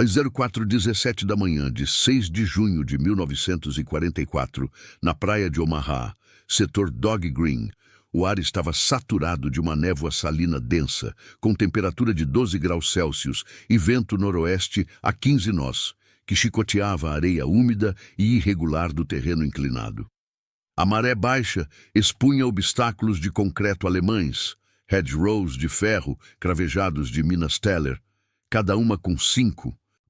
Às 04h17 da manhã de 6 de junho de 1944, na praia de Omaha, setor Dog Green, o ar estava saturado de uma névoa salina densa, com temperatura de 12 graus Celsius e vento noroeste a 15 nós, que chicoteava a areia úmida e irregular do terreno inclinado. A maré baixa expunha obstáculos de concreto alemães, hedgerows de ferro cravejados de minas Teller, cada uma com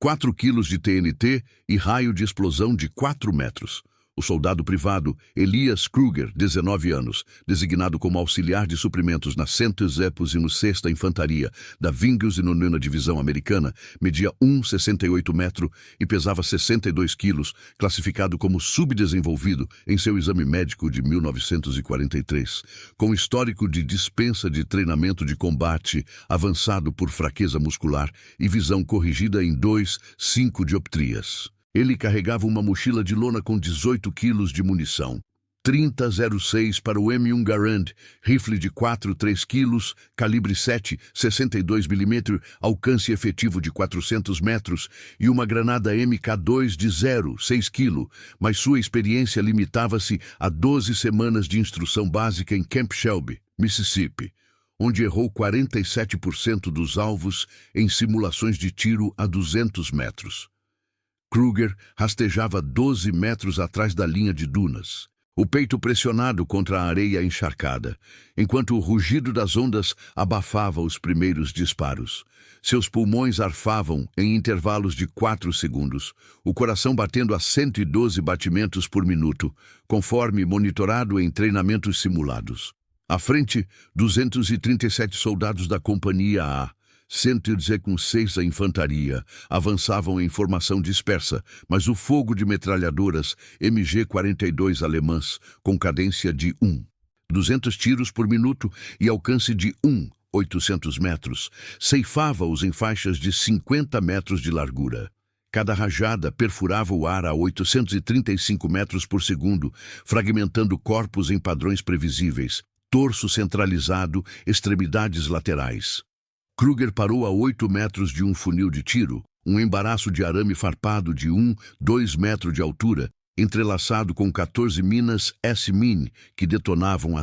4 quilos de TNT e raio de explosão de 4 metros. O soldado privado Elias Kruger, 19 anos, designado como auxiliar de suprimentos na 116ª Infantaria da 29ª Divisão Americana, media 1,68 metros e pesava 62 quilos, classificado como subdesenvolvido em seu exame médico de 1943, com histórico de dispensa de treinamento de combate avançado por fraqueza muscular e visão corrigida em 2,5 dioptrias. Ele carregava uma mochila de lona com 18 quilos de munição, 30,06 para o M1 Garand, rifle de 4,3 quilos, calibre 7, 62 mm, alcance efetivo de 400 metros, e uma granada MK2 de 0,6 kg, mas sua experiência limitava-se a 12 semanas de instrução básica em Camp Shelby, Mississippi, onde errou 47% dos alvos em simulações de tiro a 200 metros. Kruger rastejava 12 metros atrás da linha de dunas, o peito pressionado contra a areia encharcada, enquanto o rugido das ondas abafava os primeiros disparos. Seus pulmões arfavam em intervalos de 4 segundos, o coração batendo a 112 batimentos por minuto, conforme monitorado em treinamentos simulados. À frente, 237 soldados da Companhia A, 116 da Infantaria, avançavam em formação dispersa, mas o fogo de metralhadoras MG-42 alemãs, com cadência de 200 tiros por minuto e alcance de 800 metros, ceifava-os em faixas de 50 metros de largura. Cada rajada perfurava o ar a 835 metros por segundo, fragmentando corpos em padrões previsíveis, torso centralizado, extremidades laterais. Kruger parou a 8 metros de um funil de tiro, um embaraço de arame farpado de 2 metros de altura, entrelaçado com 14 minas S-Min que detonavam a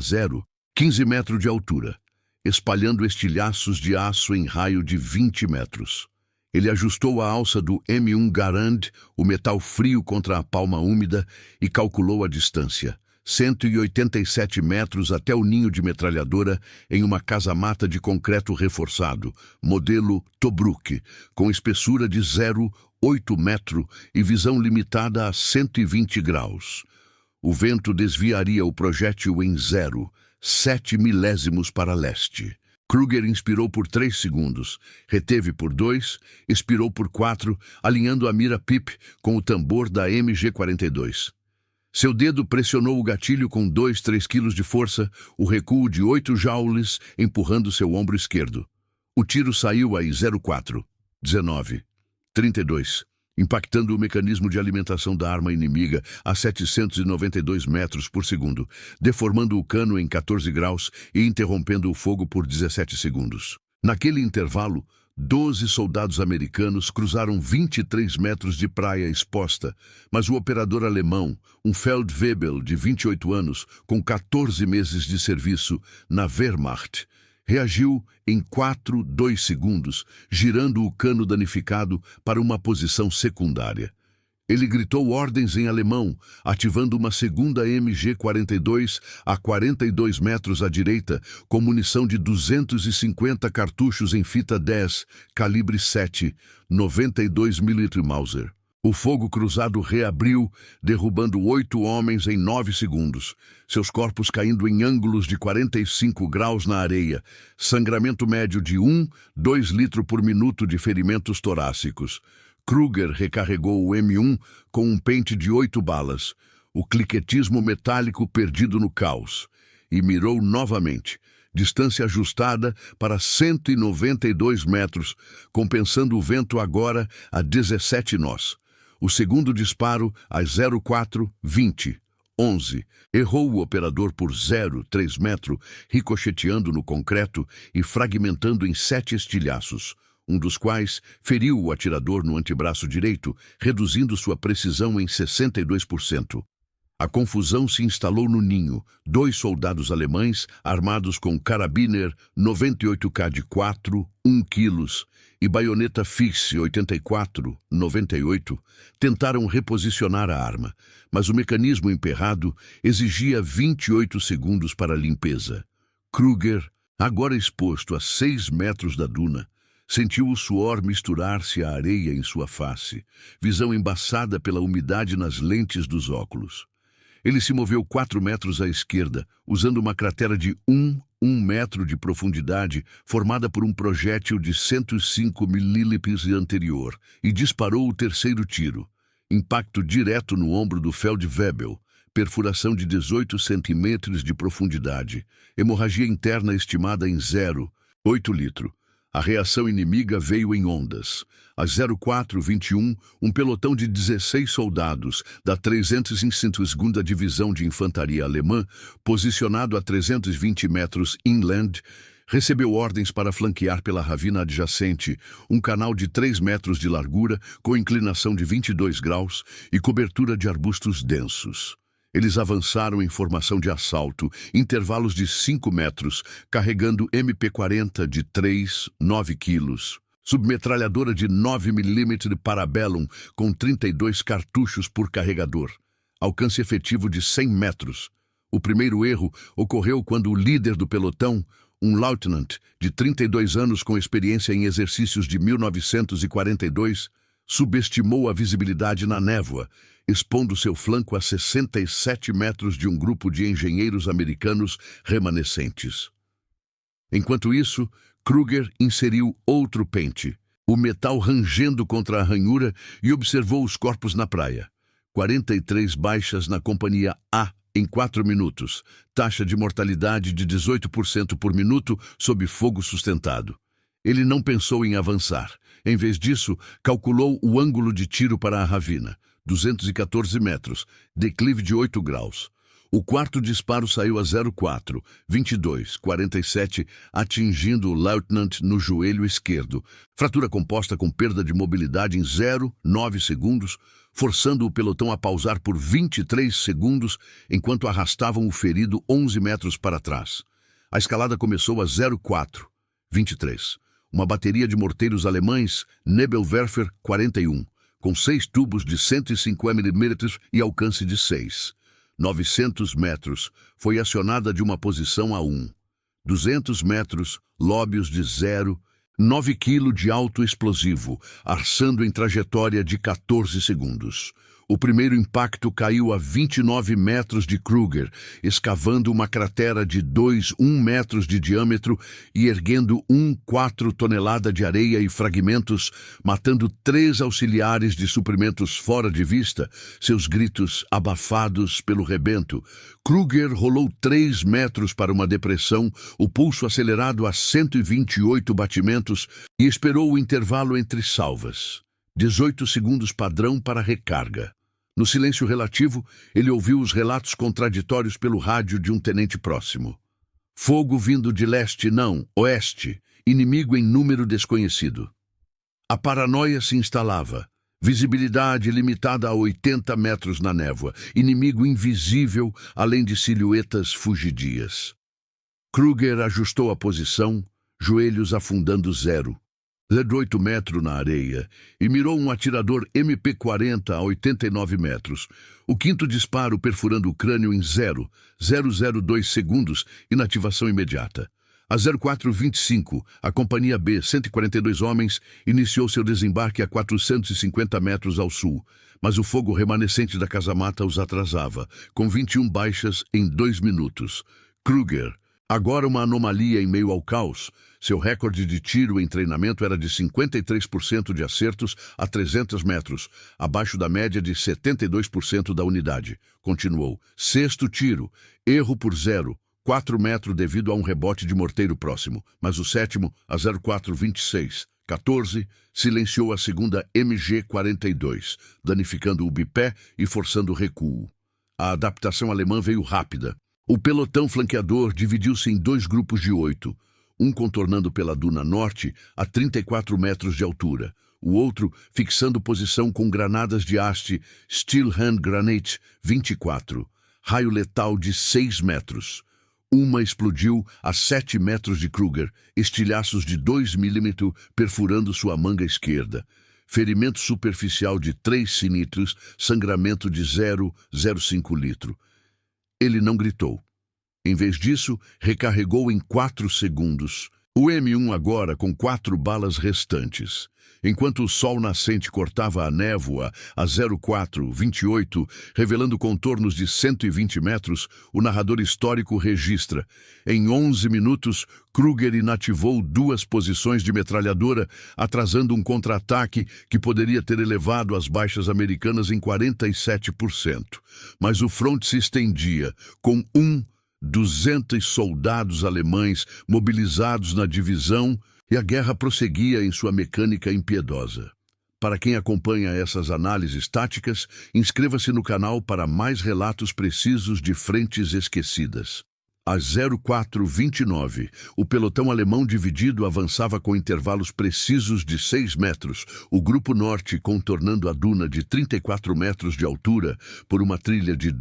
15 metros de altura, espalhando estilhaços de aço em raio de 20 metros. Ele ajustou a alça do M1 Garand, o metal frio contra a palma úmida, e calculou a distância. 187 metros até o ninho de metralhadora em uma casa-mata de concreto reforçado, modelo Tobruk, com espessura de 0,8 metro e visão limitada a 120 graus. O vento desviaria o projétil em 0,7 milésimos para leste. Kruger inspirou por 3 segundos, reteve por 2, expirou por 4, alinhando a mira PIP com o tambor da MG-42. Seu dedo pressionou o gatilho com 3 quilos de força, o recuo de 8 joules empurrando seu ombro esquerdo. O tiro saiu a 0,4, 19, 32, impactando o mecanismo de alimentação da arma inimiga a 792 metros por segundo, deformando o cano em 14 graus e interrompendo o fogo por 17 segundos. Naquele intervalo, 12 soldados americanos cruzaram 23 metros de praia exposta, mas o operador alemão, um Feldwebel de 28 anos, com 14 meses de serviço na Wehrmacht, reagiu em 4,2 segundos, girando o cano danificado para uma posição secundária. Ele gritou ordens em alemão, ativando uma segunda MG-42 a 42 metros à direita, com munição de 250 cartuchos em fita 10, calibre 7, 92 mm Mauser. O fogo cruzado reabriu, derrubando 8 homens em 9 segundos, seus corpos caindo em ângulos de 45 graus na areia, sangramento médio de 2 litros por minuto de ferimentos torácicos. Kruger recarregou o M1 com um pente de 8 balas, o cliquetismo metálico perdido no caos, e mirou novamente, distância ajustada para 192 metros, compensando o vento agora a 17 nós. O segundo disparo, às 04:20, 11, errou o operador por 0,3 metro, ricocheteando no concreto e fragmentando em 7 estilhaços, um dos quais feriu o atirador no antebraço direito, reduzindo sua precisão em 62%. A confusão se instalou no ninho. 2 soldados alemães, armados com carabiner 98K de 4, 1 quilos, e baioneta fixe 84-98, tentaram reposicionar a arma, mas o mecanismo emperrado exigia 28 segundos para a limpeza. Kruger, agora exposto a 6 metros da duna, sentiu o suor misturar-se à areia em sua face, visão embaçada pela umidade nas lentes dos óculos. Ele se moveu 4 metros à esquerda, usando uma cratera de 1 metro de profundidade, formada por um projétil de 105 milímetros anterior, e disparou o terceiro tiro. Impacto direto no ombro do Feldwebel, perfuração de 18 centímetros de profundidade, hemorragia interna estimada em 0,8 litro. A reação inimiga veio em ondas. Às 04:21, um pelotão de 16 soldados da 302ª Divisão de Infantaria Alemã, posicionado a 320 metros inland, recebeu ordens para flanquear pela ravina adjacente, um canal de 3 metros de largura, com inclinação de 22 graus e cobertura de arbustos densos. Eles avançaram em formação de assalto, intervalos de 5 metros, carregando MP-40 de 9 quilos, submetralhadora de 9 milímetros de Parabellum com 32 cartuchos por carregador, alcance efetivo de 100 metros. O primeiro erro ocorreu quando o líder do pelotão, um lieutenant de 32 anos com experiência em exercícios de 1942, subestimou a visibilidade na névoa, expondo seu flanco a 67 metros de um grupo de engenheiros americanos remanescentes. Enquanto isso, Kruger inseriu outro pente, o metal rangendo contra a ranhura, e observou os corpos na praia. 43 baixas na companhia A em 4 minutos, taxa de mortalidade de 18% por minuto sob fogo sustentado. Ele não pensou em avançar. Em vez disso, calculou o ângulo de tiro para a ravina, 214 metros, declive de 8 graus. O quarto disparo saiu a 04:22:47, atingindo o lieutenant no joelho esquerdo, fratura composta com perda de mobilidade em 0,9 segundos, forçando o pelotão a pausar por 23 segundos enquanto arrastavam o ferido 11 metros para trás. A escalada começou a 04:23. Uma bateria de morteiros alemães, Nebelwerfer 41, com 6 tubos de 150 mm e alcance de 900 metros, foi acionada de uma posição a 200 metros, lóbios de 0,9 kg de alto explosivo, arçando em trajetória de 14 segundos. O primeiro impacto caiu a 29 metros de Kruger, escavando uma cratera de 2,1 metros de diâmetro e erguendo 1,4 tonelada de areia e fragmentos, matando 3 auxiliares de suprimentos fora de vista, seus gritos abafados pelo rebento. Kruger rolou 3 metros para uma depressão, o pulso acelerado a 128 batimentos, e esperou o intervalo entre salvas. 18 segundos padrão para recarga. No silêncio relativo, ele ouviu os relatos contraditórios pelo rádio de um tenente próximo. Fogo vindo de leste, não, oeste. Inimigo em número desconhecido. A paranoia se instalava. Visibilidade limitada a 80 metros na névoa. Inimigo invisível, além de silhuetas fugidias. Kruger ajustou a posição, joelhos afundando 0,8 metros na areia, e mirou um atirador MP-40 a 89 metros. O quinto disparo perfurando o crânio em 0,002 segundos, inativação imediata. A 04:25, a Companhia B, 142 homens, iniciou seu desembarque a 450 metros ao sul, mas o fogo remanescente da casamata os atrasava, com 21 baixas em 2 minutos. Kruger, agora uma anomalia em meio ao caos, seu recorde de tiro em treinamento era de 53% de acertos a 300 metros, abaixo da média de 72% da unidade. Continuou. Sexto tiro, erro por 0,4 metros devido a um rebote de morteiro próximo, mas o sétimo, a 04:26:14, silenciou a segunda MG-42, danificando o bipé e forçando o recuo. A adaptação alemã veio rápida. O pelotão flanqueador dividiu-se em 2 grupos de 8. um contornando pela duna norte a 34 metros de altura, o outro fixando posição com granadas de haste Steel Hand Granate 24, raio letal de 6 metros. Uma explodiu a 7 metros de Kruger, estilhaços de 2 milímetros perfurando sua manga esquerda. Ferimento superficial de 3 sinistros, sangramento de 0,05 litro. Ele não gritou. Em vez disso, recarregou em 4 segundos. O M1 agora com 4 balas restantes. Enquanto o sol nascente cortava a névoa a 0428, revelando contornos de 120 metros, o narrador histórico registra. Em 11 minutos, Kruger inativou 2 posições de metralhadora, atrasando um contra-ataque que poderia ter elevado as baixas americanas em 47%. Mas o fronte se estendia, com 200 soldados alemães mobilizados na divisão, e a guerra prosseguia em sua mecânica impiedosa. Para quem acompanha essas análises táticas, inscreva-se no canal para mais relatos precisos de frentes esquecidas. Às 0429, o pelotão alemão dividido avançava com intervalos precisos de 6 metros, o grupo norte contornando a duna de 34 metros de altura por uma trilha de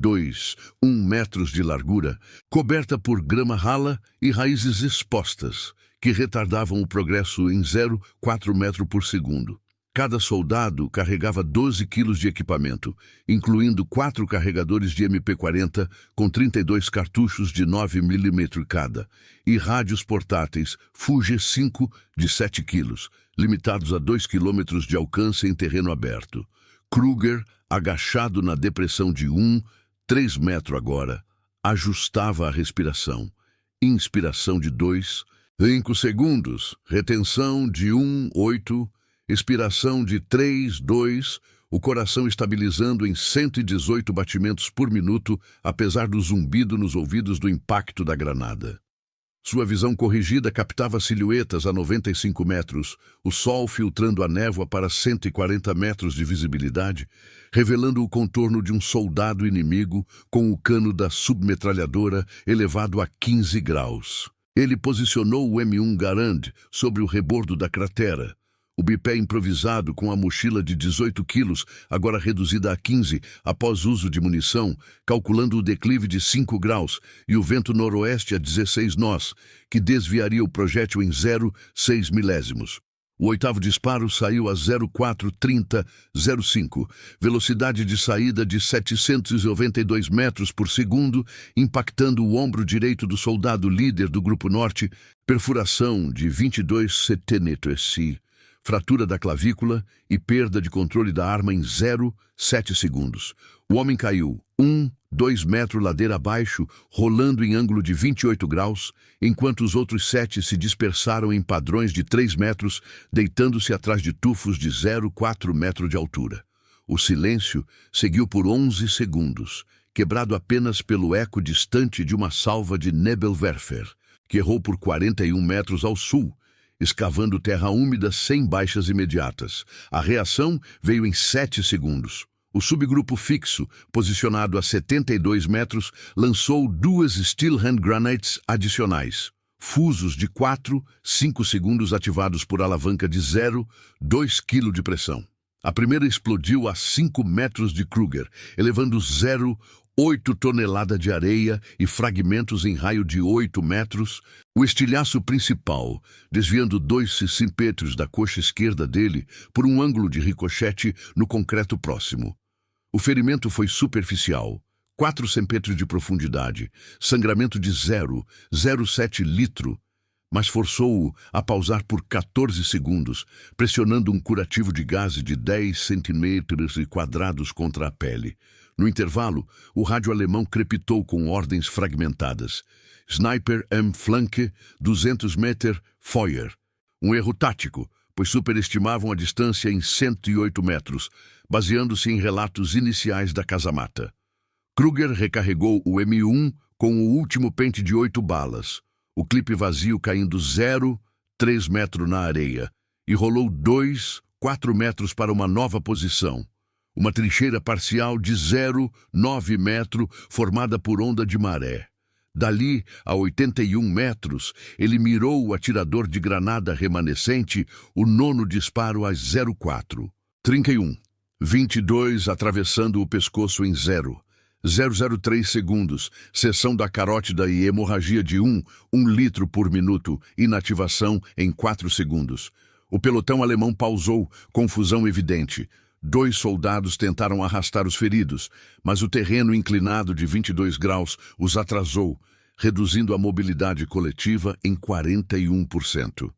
1 metros de largura, coberta por grama rala e raízes expostas, que retardavam o progresso em 0,4 metros por segundo. Cada soldado carregava 12 quilos de equipamento, incluindo 4 carregadores de MP-40 com 32 cartuchos de 9 mm cada, e rádios portáteis Fuji 5 de 7 quilos, limitados a 2 km de alcance em terreno aberto. Kruger, agachado na depressão de 3 metros agora, ajustava a respiração. Inspiração de 5 segundos, retenção de 8, expiração de 2, o coração estabilizando em 118 batimentos por minuto, apesar do zumbido nos ouvidos do impacto da granada. Sua visão corrigida captava silhuetas a 95 metros, o sol filtrando a névoa para 140 metros de visibilidade, revelando o contorno de um soldado inimigo com o cano da submetralhadora elevado a 15 graus. Ele posicionou o M1 Garand sobre o rebordo da cratera. O bipé improvisado com a mochila de 18 quilos, agora reduzida a 15 após uso de munição, calculando o declive de 5 graus e o vento noroeste a 16 nós, que desviaria o projétil em 0,6 milésimos. O 8º disparo saiu a 0430,05, velocidade de saída de 792 metros por segundo, impactando o ombro direito do soldado líder do Grupo Norte, perfuração de 22 centímetros, fratura da clavícula e perda de controle da arma em 0,7 segundos. O homem caiu 2 metros ladeira abaixo, rolando em ângulo de 28 graus, enquanto os outros 7 se dispersaram em padrões de 3 metros, deitando-se atrás de tufos de 0,4 metro de altura. O silêncio seguiu por 11 segundos, quebrado apenas pelo eco distante de uma salva de Nebelwerfer, que errou por 41 metros ao sul, escavando terra úmida sem baixas imediatas. A reação veio em 7 segundos. O subgrupo fixo, posicionado a 72 metros, lançou 2 Steel Hand Granates adicionais, fusos de 5 segundos ativados por alavanca de 0,2 kg de pressão. A primeira explodiu a 5 metros de Kruger, elevando 0,8 tonelada de areia e fragmentos em raio de 8 metros, o estilhaço principal, desviando 2 centímetros da coxa esquerda dele por um ângulo de ricochete no concreto próximo. O ferimento foi superficial, 4 centímetros de profundidade, sangramento de 0,07 litro, mas forçou-o a pausar por 14 segundos, pressionando um curativo de gás de 10 centímetros quadrados contra a pele. No intervalo, o rádio alemão crepitou com ordens fragmentadas. Sniper M flanque, 200 metros, Feuer. Um erro tático, pois superestimavam a distância em 108 metros, baseando-se em relatos iniciais da casamata. Kruger recarregou o M1 com o último pente de 8 balas, o clipe vazio caindo 0,3 metro na areia, e rolou 4 metros para uma nova posição. Uma trincheira parcial de 0,9 metro formada por onda de maré. Dali a 81 metros, ele mirou o atirador de granada remanescente, o nono disparo a 04. 31. 22, atravessando o pescoço em 0,003 segundos, seção da carótida e hemorragia de 1 litro por minuto, inativação em 4 segundos. O pelotão alemão pausou, confusão evidente. 2 soldados tentaram arrastar os feridos, mas o terreno inclinado de 22 graus os atrasou, reduzindo a mobilidade coletiva em 41%.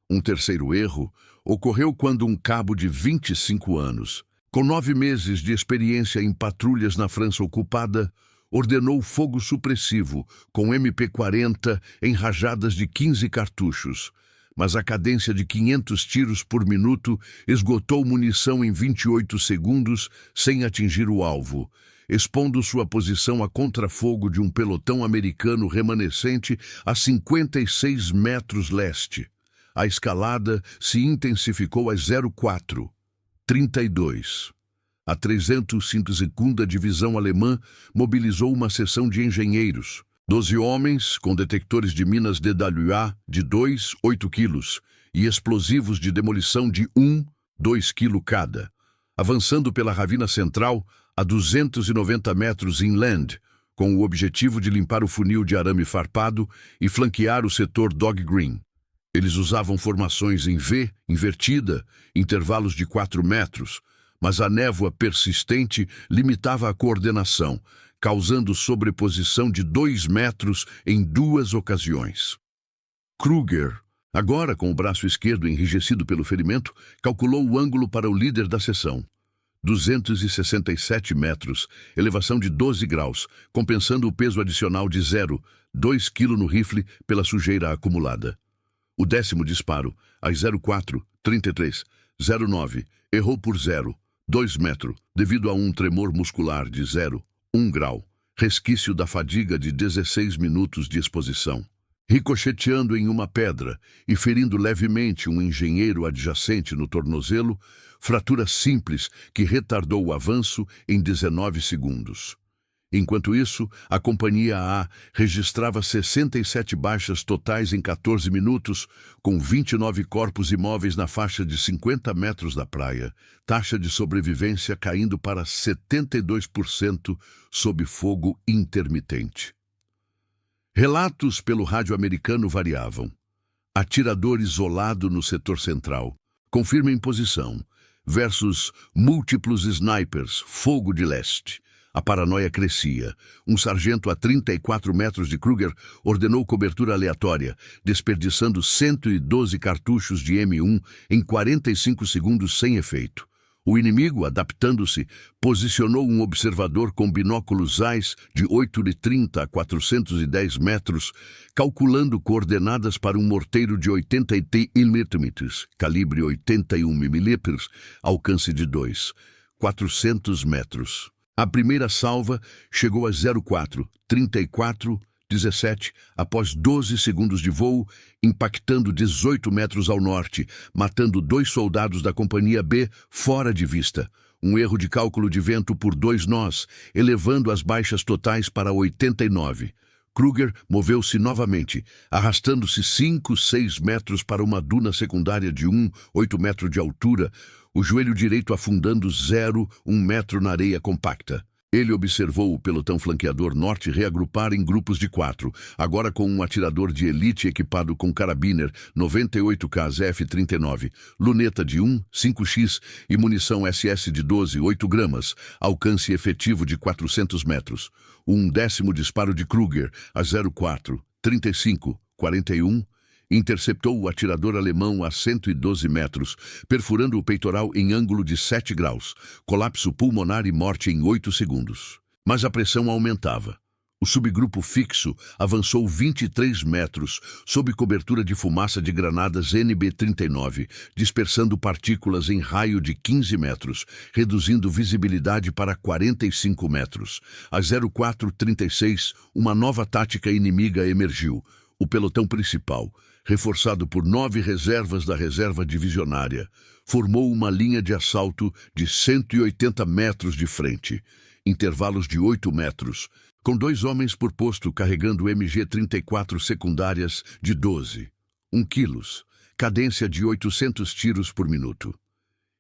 Um terceiro erro ocorreu quando um cabo de 25 anos, com 9 meses de experiência em patrulhas na França ocupada, ordenou fogo supressivo com MP-40 em rajadas de 15 cartuchos, mas a cadência de 500 tiros por minuto esgotou munição em 28 segundos sem atingir o alvo, expondo sua posição a contrafogo de um pelotão americano remanescente a 56 metros leste. A escalada se intensificou a 04. 32. A 352ª Divisão Alemã mobilizou uma seção de engenheiros, 12 homens com detectores de minas DWA de 2,8 quilos e explosivos de demolição de 2 quilos cada, avançando pela ravina central a 290 metros inland, com o objetivo de limpar o funil de arame farpado e flanquear o setor Dog Green. Eles usavam formações em V, invertida, intervalos de 4 metros, mas a névoa persistente limitava a coordenação, causando sobreposição de 2 metros em 2 ocasiões. Kruger, agora com o braço esquerdo enrijecido pelo ferimento, calculou o ângulo para o líder da seção. 267 metros, elevação de 12 graus, compensando o peso adicional de 0,2 kg no rifle pela sujeira acumulada. O 10º disparo, às 04, 33, 09, errou por 0,2 metro, devido a um tremor muscular de 0,1 grau, resquício da fadiga de 16 minutos de exposição. Ricocheteando em uma pedra e ferindo levemente um engenheiro adjacente no tornozelo, fratura simples que retardou o avanço em 19 segundos. Enquanto isso, a Companhia A registrava 67 baixas totais em 14 minutos, com 29 corpos imóveis na faixa de 50 metros da praia, taxa de sobrevivência caindo para 72% sob fogo intermitente. Relatos pelo rádio americano variavam. Atirador isolado no setor central, confirma em posição, versus múltiplos snipers, fogo de leste. A paranoia crescia. Um sargento a 34 metros de Kruger ordenou cobertura aleatória, desperdiçando 112 cartuchos de M1 em 45 segundos sem efeito. O inimigo, adaptando-se, posicionou um observador com binóculos Zeiss de 8,30 a 410 metros, calculando coordenadas para um morteiro de 80 mm, calibre 81 mm, alcance de 400 metros. A primeira salva chegou a 04, 34, 17, após 12 segundos de voo, impactando 18 metros ao norte, matando 2 soldados da Companhia B fora de vista. Um erro de cálculo de vento por 2 nós, elevando as baixas totais para 89. Kruger moveu-se novamente, arrastando-se 5, 6 metros para uma duna secundária de 8 metros de altura, o joelho direito afundando 0,1 metro na areia compacta. Ele observou o pelotão flanqueador norte reagrupar em grupos de 4, agora com um atirador de elite equipado com carabiner 98K F-39, luneta de 5x e munição SS de 12, 8 gramas, alcance efetivo de 400 metros. Um 10º disparo de Kruger a 04, 35, 41, interceptou o atirador alemão a 112 metros, perfurando o peitoral em ângulo de 7 graus, colapso pulmonar e morte em 8 segundos. Mas a pressão aumentava. O subgrupo fixo avançou 23 metros, sob cobertura de fumaça de granadas NB-39, dispersando partículas em raio de 15 metros, reduzindo visibilidade para 45 metros. A 0436, uma nova tática inimiga emergiu. O pelotão principal, reforçado por 9 reservas da reserva divisionária, formou uma linha de assalto de 180 metros de frente. intervalos de 8 metros, com 2 homens por posto carregando MG-34 secundárias de 12, 1 quilos, cadência de 800 tiros por minuto.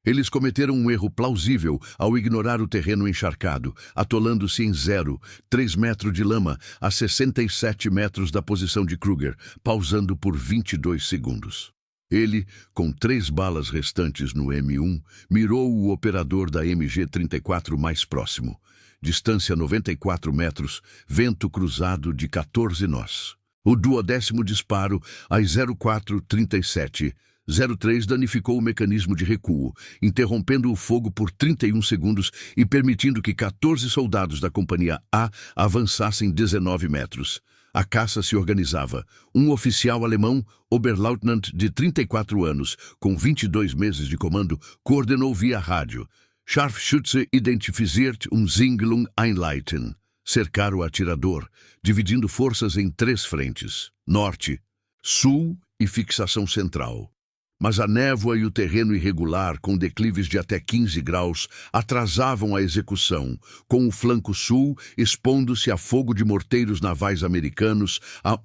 Eles cometeram um erro plausível ao ignorar o terreno encharcado, atolando-se em 0,3 metros de lama a 67 metros da posição de Kruger, pausando por 22 segundos. Ele, com 3 balas restantes no M1, mirou o operador da MG-34 mais próximo. Distância 94 metros, vento cruzado de 14 nós. O 12º disparo, às 04:37:03, danificou o mecanismo de recuo, interrompendo o fogo por 31 segundos e permitindo que 14 soldados da Companhia A avançassem 19 metros. A caça se organizava. Um oficial alemão, Oberleutnant de 34 anos, com 22 meses de comando, coordenou via rádio. Scharfschütze identifiziert Umzingelung einleiten. Cercar o atirador, dividindo forças em 3 frentes: norte, sul e fixação central. Mas a névoa e o terreno irregular, com declives de até 15 graus, atrasavam a execução, com o flanco sul expondo-se a fogo de morteiros navais americanos a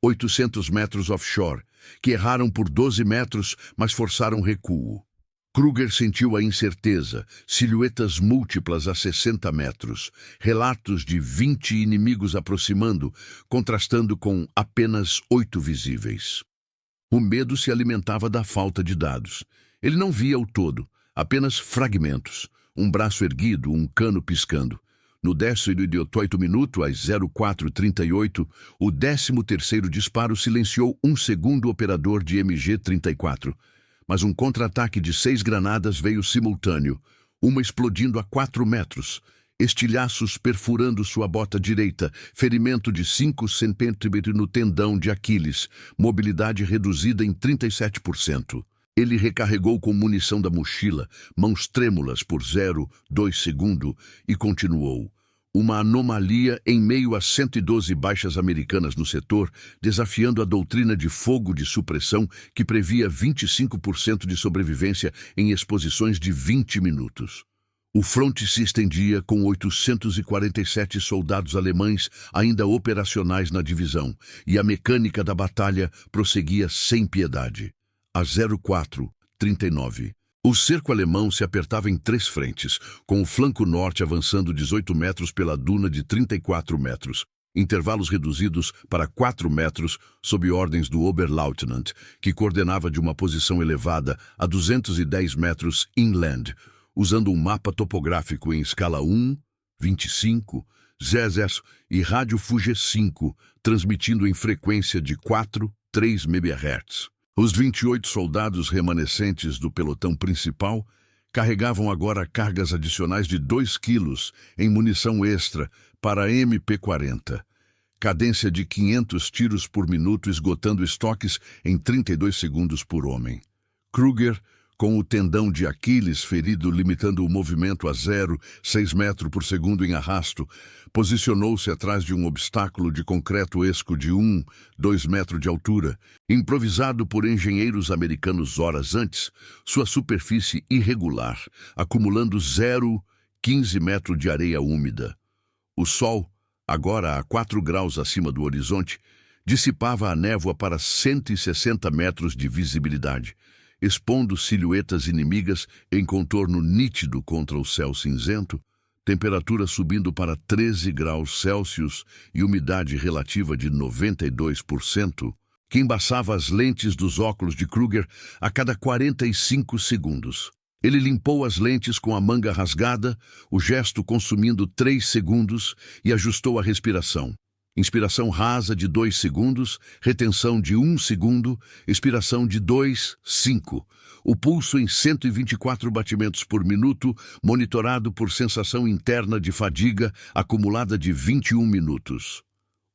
800 metros offshore, que erraram por 12 metros, mas forçaram recuo. Kruger sentiu a incerteza, silhuetas múltiplas a 60 metros, relatos de 20 inimigos aproximando, contrastando com apenas 8 visíveis. O medo se alimentava da falta de dados. Ele não via o todo, apenas fragmentos, um braço erguido, um cano piscando. No 18º minuto, às 04:38, o 13º disparo silenciou um segundo operador de MG-34. Mas um contra-ataque de 6 granadas veio simultâneo, uma explodindo a 4 metros, estilhaços perfurando sua bota direita, ferimento de 5 centímetros no tendão de Aquiles, mobilidade reduzida em 37%. Ele recarregou com munição da mochila, mãos trêmulas por 0,2 segundo, e continuou. Uma anomalia em meio a 112 baixas americanas no setor, desafiando a doutrina de fogo de supressão que previa 25% de sobrevivência em exposições de 20 minutos. O fronte se estendia com 847 soldados alemães ainda operacionais na divisão, e a mecânica da batalha prosseguia sem piedade. A 04:39. O cerco alemão se apertava em 3 frentes, com o flanco norte avançando 18 metros pela duna de 34 metros, intervalos reduzidos para 4 metros sob ordens do Oberleutnant, que coordenava de uma posição elevada a 210 metros inland, usando um mapa topográfico em escala 1, 25, ZZ e rádio Fuji 5, transmitindo em frequência de 4,3 MHz. Os 28 soldados remanescentes do pelotão principal carregavam agora cargas adicionais de 2 quilos em munição extra para a MP-40. Cadência de 500 tiros por minuto, esgotando estoques em 32 segundos por homem. Kruger, com o tendão de Aquiles ferido limitando o movimento a 0,6 metros por segundo em arrasto, posicionou-se atrás de um obstáculo de concreto esco de 2 metros de altura, improvisado por engenheiros americanos horas antes, sua superfície irregular, acumulando 0,15 metros de areia úmida. O sol, agora a 4 graus acima do horizonte, dissipava a névoa para 160 metros de visibilidade, expondo silhuetas inimigas em contorno nítido contra o céu cinzento, temperatura subindo para 13 graus Celsius e umidade relativa de 92%, que embaçava as lentes dos óculos de Kruger a cada 45 segundos. Ele limpou as lentes com a manga rasgada, o gesto consumindo 3 segundos, e ajustou a respiração. Inspiração rasa de 2 segundos, retenção de 1 segundo, expiração de 2, 5. O pulso em 124 batimentos por minuto, monitorado por sensação interna de fadiga acumulada de 21 minutos.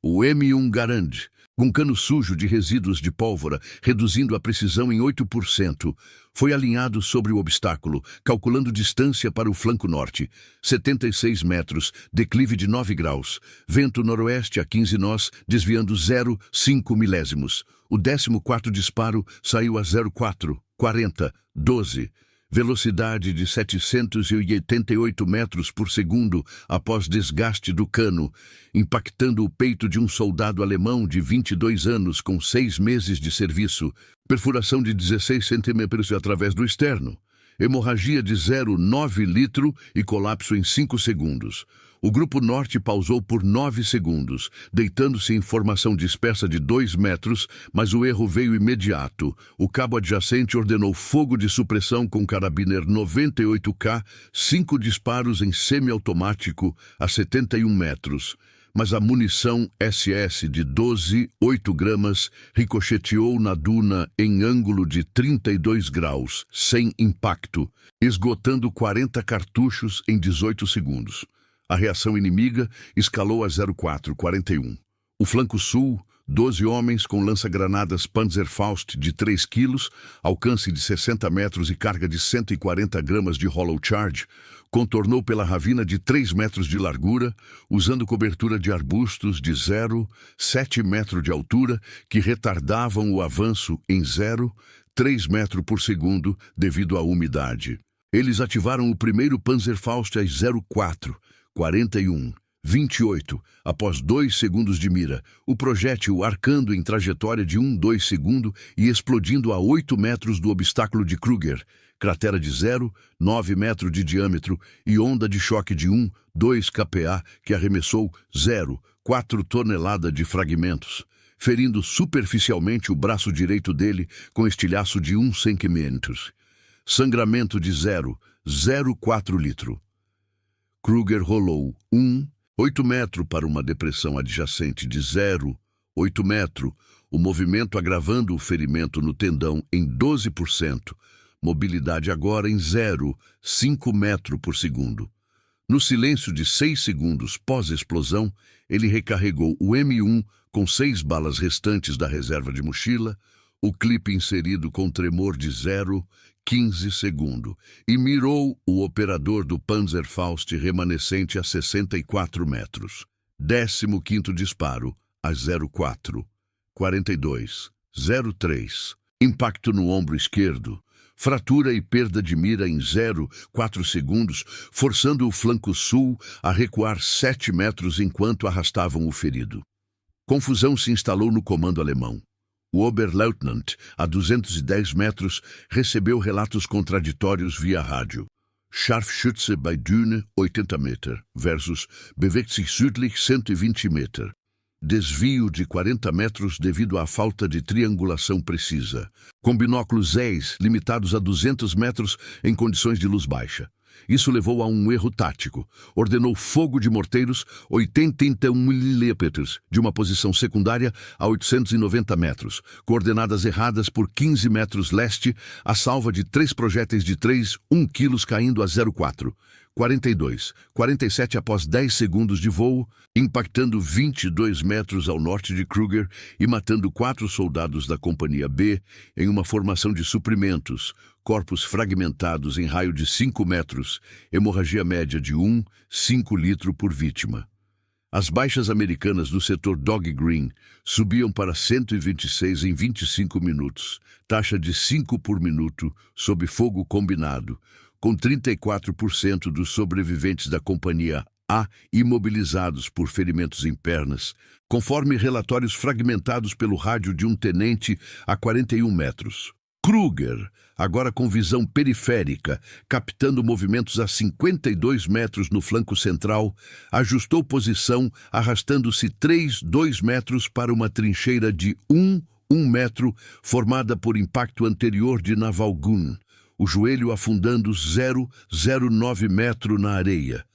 O M1 Garand, com cano sujo de resíduos de pólvora, reduzindo a precisão em 8%, foi alinhado sobre o obstáculo, calculando distância para o flanco norte, 76 metros, declive de 9 graus, vento noroeste a 15 nós, desviando 0,5 milésimos. O 14º disparo saiu a 04:40, 12. velocidade de 788 metros por segundo após desgaste do cano, impactando o peito de um soldado alemão de 22 anos com 6 meses de serviço, perfuração de 16 centímetros através do externo, hemorragia de 0,9 litro e colapso em 5 segundos. O grupo norte pausou por 9 segundos, deitando-se em formação dispersa de 2 metros, mas o erro veio imediato. O cabo adjacente ordenou fogo de supressão com carabiner 98K, 5 disparos em semiautomático a 71 metros. Mas a munição SS de 8 gramas, ricocheteou na duna em ângulo de 32 graus, sem impacto, esgotando 40 cartuchos em 18 segundos. A reação inimiga escalou a 0441. O flanco sul, 12 homens com lança-granadas Panzerfaust de 3 quilos, alcance de 60 metros e carga de 140 gramas de hollow charge, contornou pela ravina de 3 metros de largura, usando cobertura de arbustos de 0,7 metro de altura, que retardavam o avanço em 0,3 metro por segundo devido à umidade. Eles ativaram o primeiro Panzerfaust às 04:41:28, após 2 segundos de mira, o projétil arcando em trajetória de 1,2 segundo e explodindo a 8 metros do obstáculo de Kruger, cratera de 0,9 metro de diâmetro e onda de choque de 1,2 kPa que arremessou 0,4 tonelada de fragmentos, ferindo superficialmente o braço direito dele com estilhaço de 1 centímetro. Sangramento de 0,04 litro. Kruger rolou 1,8 metro para uma depressão adjacente de 0,8 metro, o movimento agravando o ferimento no tendão em 12%, mobilidade agora em 0,5 metro por segundo. No silêncio de 6 segundos pós-explosão, ele recarregou o M1 com 6 balas restantes da reserva de mochila, o clipe inserido com tremor de 0,15 segundo, e mirou o operador do Panzerfaust remanescente a 64 metros. 15º disparo, a 04:42:03. Impacto no ombro esquerdo. Fratura e perda de mira em 0,4 segundos, forçando o flanco sul a recuar 7 metros enquanto arrastavam o ferido. Confusão se instalou no comando alemão. O Oberleutnant, a 210 metros, recebeu relatos contraditórios via rádio. Scharfschütze bei Düne, 80 Meter, versus bewegt sich südlich 120 Meter. Desvio de 40 metros devido à falta de triangulação precisa. Com binóculos Zeiss limitados a 200 metros em condições de luz baixa. Isso levou a um erro tático. Ordenou fogo de morteiros 81 milímetros de uma posição secundária a 890 metros, coordenadas erradas por 15 metros leste, a salva de 3 projéteis de 3,1 quilos caindo a 04:42:47 após 10 segundos de voo, impactando 22 metros ao norte de Kruger e matando 4 soldados da Companhia B em uma formação de suprimentos, corpos fragmentados em raio de 5 metros, hemorragia média de 1,5 litro por vítima. As baixas americanas do setor Dog Green subiam para 126 em 25 minutos, taxa de 5 por minuto, sob fogo combinado, com 34% dos sobreviventes da Companhia A imobilizados por ferimentos em pernas, conforme relatórios fragmentados pelo rádio de um tenente a 41 metros. Kruger, agora com visão periférica, captando movimentos a 52 metros no flanco central, ajustou posição, arrastando-se 2 metros para uma trincheira de 1 metro, formada por impacto anterior de Naval Gun, o joelho afundando 0,09 metro na areia.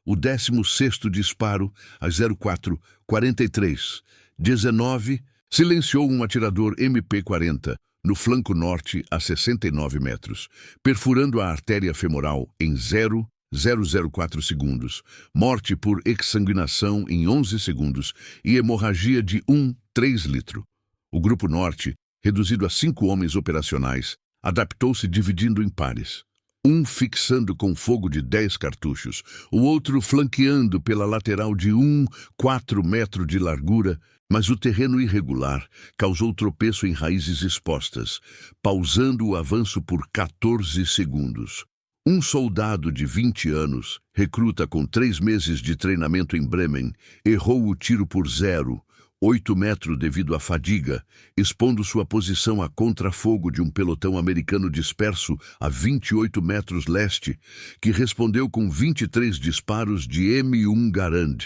O 16º disparo, a 04:43:19, silenciou um atirador MP-40, no flanco norte a 69 metros, perfurando a artéria femoral em 0,004 segundos, morte por exsanguinação em 11 segundos e hemorragia de 1,3 litro. O grupo norte, reduzido a 5 homens operacionais, adaptou-se dividindo em pares. Um fixando com fogo de 10 cartuchos, o outro flanqueando pela lateral de 1,4 metro de largura, Mas o terreno irregular causou tropeço em raízes expostas, pausando o avanço por 14 segundos. Um soldado de 20 anos, recruta com 3 meses de treinamento em Bremen, errou o tiro por 0,8 metros devido à fadiga, expondo sua posição a contrafogo de um pelotão americano disperso a 28 metros leste, que respondeu com 23 disparos de M1 Garand,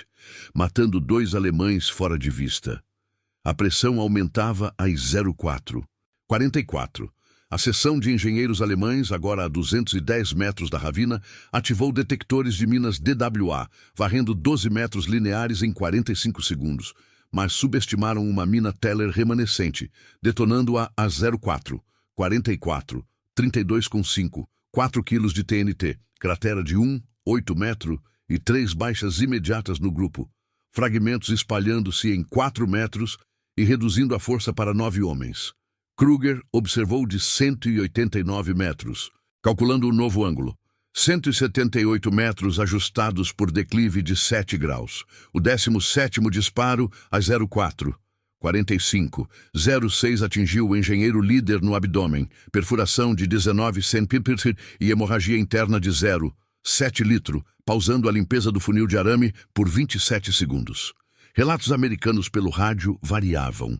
matando 2 alemães fora de vista. A pressão aumentava às 04:44. A seção de engenheiros alemães, agora a 210 metros da ravina, ativou detectores de minas DWA, varrendo 12 metros lineares em 45 segundos, mas subestimaram uma mina Teller remanescente, detonando-a a 04:44, 32,5, 4 quilos de TNT, cratera de 1,8 metro e 3 baixas imediatas no grupo, fragmentos espalhando-se em 4 metros e reduzindo a força para 9 homens. Kruger observou de 189 metros, calculando o novo ângulo. 178 metros ajustados por declive de 7 graus. O 17º disparo a 04:45. 06 atingiu o engenheiro líder no abdômen, perfuração de 19 cm e hemorragia interna de 0,7 litro, pausando a limpeza do funil de arame por 27 segundos. Relatos americanos pelo rádio variavam.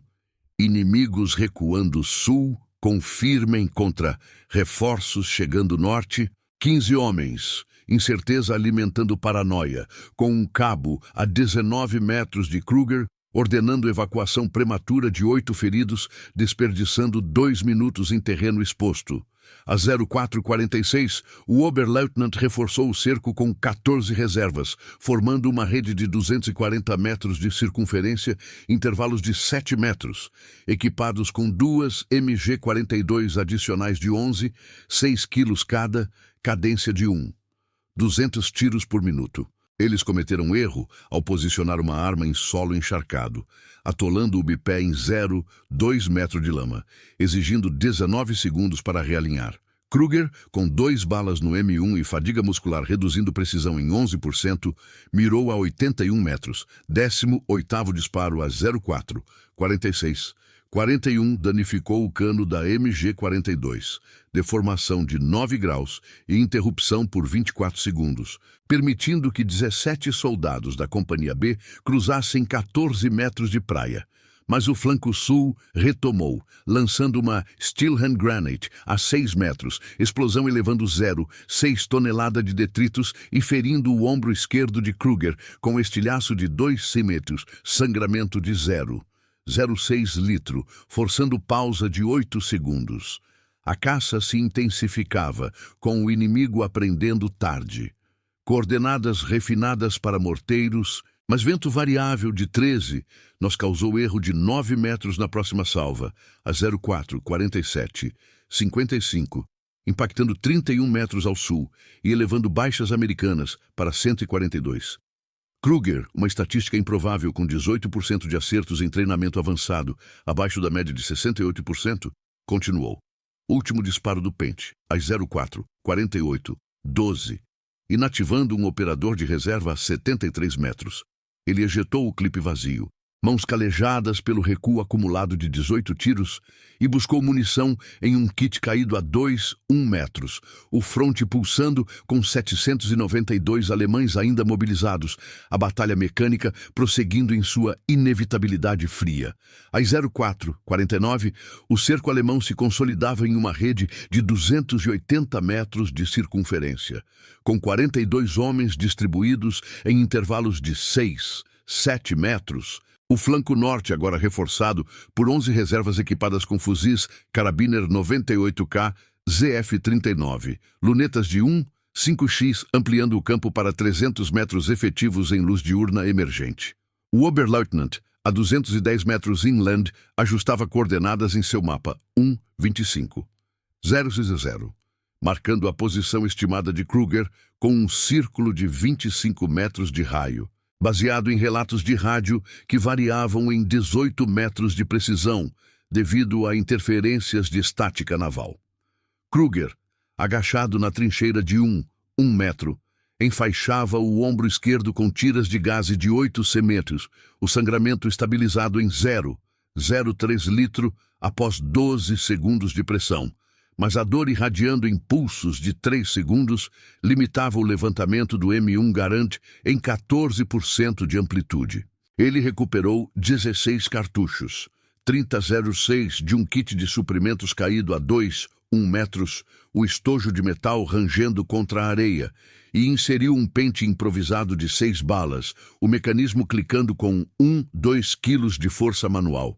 Inimigos recuando sul, confirmem contra reforços chegando norte. 15 homens, incerteza alimentando paranoia, com um cabo a 19 metros de Kruger, ordenando evacuação prematura de 8 feridos, desperdiçando 2 minutos em terreno exposto. A 04:46, o Oberleutnant reforçou o cerco com 14 reservas, formando uma rede de 240 metros de circunferência, intervalos de 7 metros, equipados com 2 MG-42 adicionais de 11, 6 quilos cada, cadência de 200 tiros por minuto. Eles cometeram erro ao posicionar uma arma em solo encharcado, atolando o bipé em 0,2 metros de lama, exigindo 19 segundos para realinhar. Kruger, com 2 balas no M1 e fadiga muscular reduzindo precisão em 11%, mirou a 81 metros, 18º disparo a 04:46. 41 danificou o cano da MG-42, deformação de 9 graus e interrupção por 24 segundos, permitindo que 17 soldados da Companhia B cruzassem 14 metros de praia. Mas o flanco sul retomou, lançando uma Steel Hand Granate a 6 metros, explosão elevando 0,6 tonelada de detritos e ferindo o ombro esquerdo de Kruger com estilhaço de 2 centímetros, sangramento de 0,06 litro, forçando pausa de 8 segundos. A caça se intensificava, com o inimigo aprendendo tarde. Coordenadas refinadas para morteiros, mas vento variável de 13 nos causou erro de 9 metros na próxima salva, a 04:47, 55, impactando 31 metros ao sul e elevando baixas americanas para 142. Kruger, uma estatística improvável com 18% de acertos em treinamento avançado, abaixo da média de 68%, continuou. Último disparo do pente, às 04:48, 12, inativando um operador de reserva a 73 metros. Ele ejetou o clipe vazio, mãos calejadas pelo recuo acumulado de 18 tiros, e buscou munição em um kit caído a 2,1 metros, o fronte pulsando com 792 alemães ainda mobilizados, a batalha mecânica prosseguindo em sua inevitabilidade fria. Às 04:49, o cerco alemão se consolidava em uma rede de 280 metros de circunferência, com 42 homens distribuídos em intervalos de 6, 7 metros, o flanco norte agora reforçado por 11 reservas equipadas com fuzis Karabiner 98K ZF-39, lunetas de 1,5x ampliando o campo para 300 metros efetivos em luz diurna emergente. O Oberleutnant, a 210 metros inland, ajustava coordenadas em seu mapa 1,25. 000, marcando a posição estimada de Kruger com um círculo de 25 metros de raio, baseado em relatos de rádio que variavam em 18 metros de precisão devido a interferências de estática naval. Kruger, agachado na trincheira de 1 metro, enfaixava o ombro esquerdo com tiras de gás de 8 cm, o sangramento estabilizado em 0,03 litro após 12 segundos de pressão. Mas a dor irradiando em pulsos de 3 segundos limitava o levantamento do M1 Garand em 14% de amplitude. Ele recuperou 16 cartuchos, 3006 de um kit de suprimentos caído a 2,1 metros, o estojo de metal rangendo contra a areia, e inseriu um pente improvisado de 6 balas, o mecanismo clicando com 2 quilos de força manual.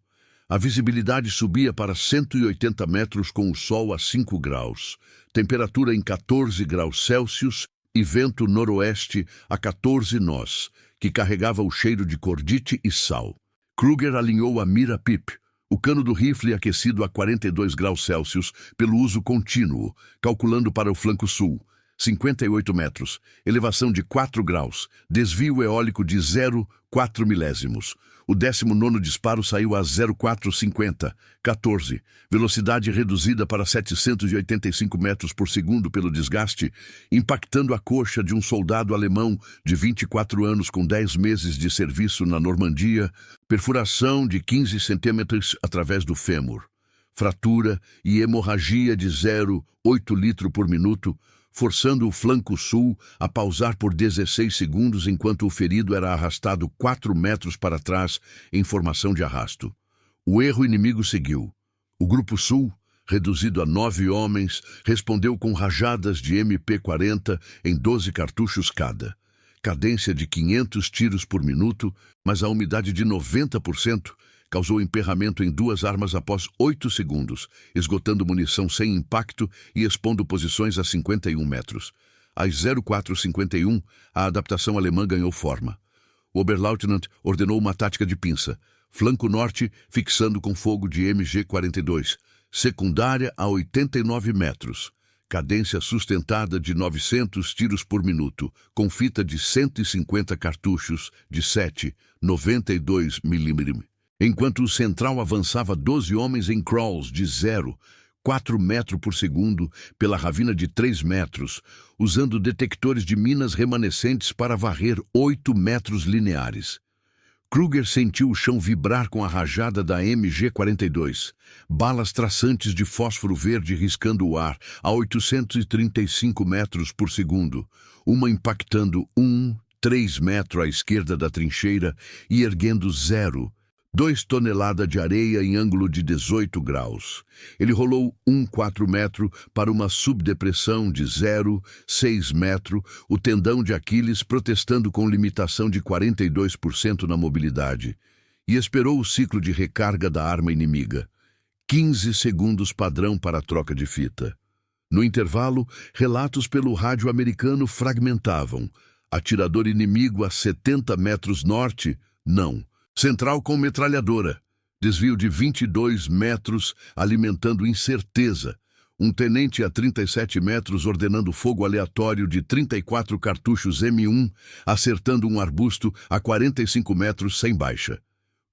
A visibilidade subia para 180 metros com o sol a 5 graus, temperatura em 14 graus Celsius e vento noroeste a 14 nós, que carregava o cheiro de cordite e sal. Kruger alinhou a mira PIP, o cano do rifle aquecido a 42 graus Celsius pelo uso contínuo, calculando para o flanco sul. 58 metros, elevação de 4 graus, desvio eólico de 0,4 milésimos. O 19º disparo saiu a 0,450, 14, velocidade reduzida para 785 metros por segundo pelo desgaste, impactando a coxa de um soldado alemão de 24 anos com 10 meses de serviço na Normandia, perfuração de 15 centímetros através do fêmur, fratura e hemorragia de 0,8 litro por minuto, forçando o flanco sul a pausar por 16 segundos enquanto o ferido era arrastado 4 metros para trás em formação de arrasto. O erro inimigo seguiu. O grupo sul, reduzido a 9 homens, respondeu com rajadas de MP-40 em 12 cartuchos cada. Cadência de 500 tiros por minuto, mas a umidade de 90% causou emperramento em 2 armas após 8 segundos, esgotando munição sem impacto e expondo posições a 51 metros. Às 04:51, a adaptação alemã ganhou forma. O Oberleutnant ordenou uma tática de pinça, flanco norte fixando com fogo de MG-42, secundária a 89 metros, cadência sustentada de 900 tiros por minuto, com fita de 150 cartuchos de 7,92 mm. Enquanto o central avançava 12 homens em crawls de 0,4 metros por segundo pela ravina de 3 metros, usando detectores de minas remanescentes para varrer 8 metros lineares. Kruger sentiu o chão vibrar com a rajada da MG-42, balas traçantes de fósforo verde riscando o ar a 835 metros por segundo, uma impactando 3 metros à esquerda da trincheira e erguendo 2 toneladas de areia em ângulo de 18 graus. Ele rolou 4 metro para uma subdepressão de 0,6 metro, o tendão de Aquiles protestando com limitação de 42% na mobilidade, e esperou o ciclo de recarga da arma inimiga. 15 segundos padrão para a troca de fita. No intervalo, relatos pelo rádio americano fragmentavam. Atirador inimigo a 70 metros norte? Não. Central com metralhadora. Desvio de 22 metros, alimentando incerteza. Um tenente a 37 metros ordenando fogo aleatório de 34 cartuchos M1, acertando um arbusto a 45 metros sem baixa.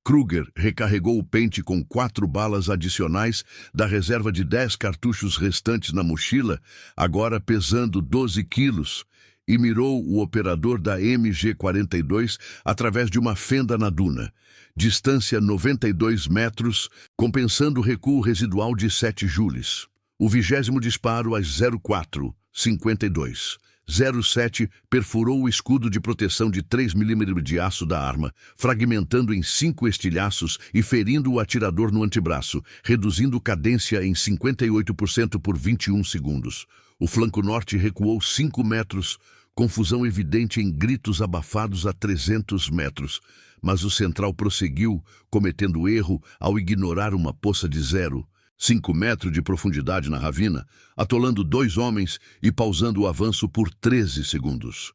Kruger recarregou o pente com 4 balas adicionais da reserva de 10 cartuchos restantes na mochila, agora pesando 12 quilos, e mirou o operador da MG-42 através de uma fenda na duna, distância 92 metros, compensando o recuo residual de 7 joules. O 20º disparo às 04:52. 07 perfurou o escudo de proteção de 3 mm de aço da arma, fragmentando em 5 estilhaços e ferindo o atirador no antebraço, reduzindo cadência em 58% por 21 segundos. O flanco norte recuou 5 metros, confusão evidente em gritos abafados a 300 metros, mas o central prosseguiu, cometendo erro ao ignorar uma poça de 0,5 metros de profundidade na ravina, atolando 2 homens e pausando o avanço por 13 segundos.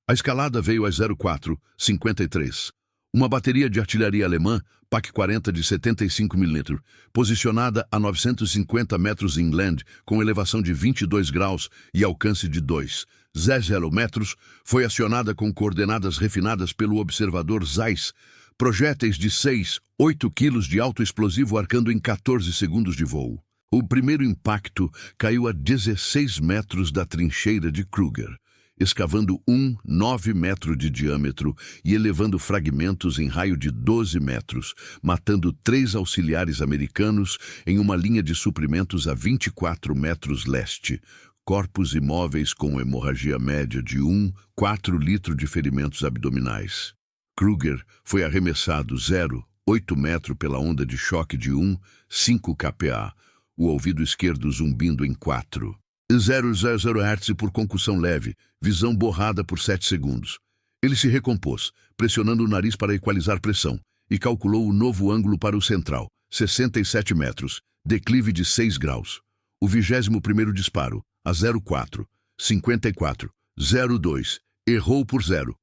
A escalada veio às 04:53. Uma bateria de artilharia alemã, PaK-40 de 75 mm, posicionada a 950 metros inland, com elevação de 22 graus e alcance de 2,0 metros, foi acionada com coordenadas refinadas pelo observador Zeiss, projéteis de 6,8 quilos de alto explosivo arcando em 14 segundos de voo. O primeiro impacto caiu a 16 metros da trincheira de Kruger. escavando 9 metros de diâmetro e elevando fragmentos em raio de 12 metros, matando 3 auxiliares americanos em uma linha de suprimentos a 24 metros leste. Corpos imóveis com hemorragia média de 4 litros de ferimentos abdominais. Kruger foi arremessado 0,8 metros pela onda de choque de 5 kPa, o ouvido esquerdo zumbindo em 4,000 Hz por concussão leve, visão borrada por 7 segundos. Ele se recompôs, pressionando o nariz para equalizar pressão, e calculou o novo ângulo para o central, 67 metros, declive de 6 graus. O 21º disparo, a 0,4, 54, 0,2, errou por 0,1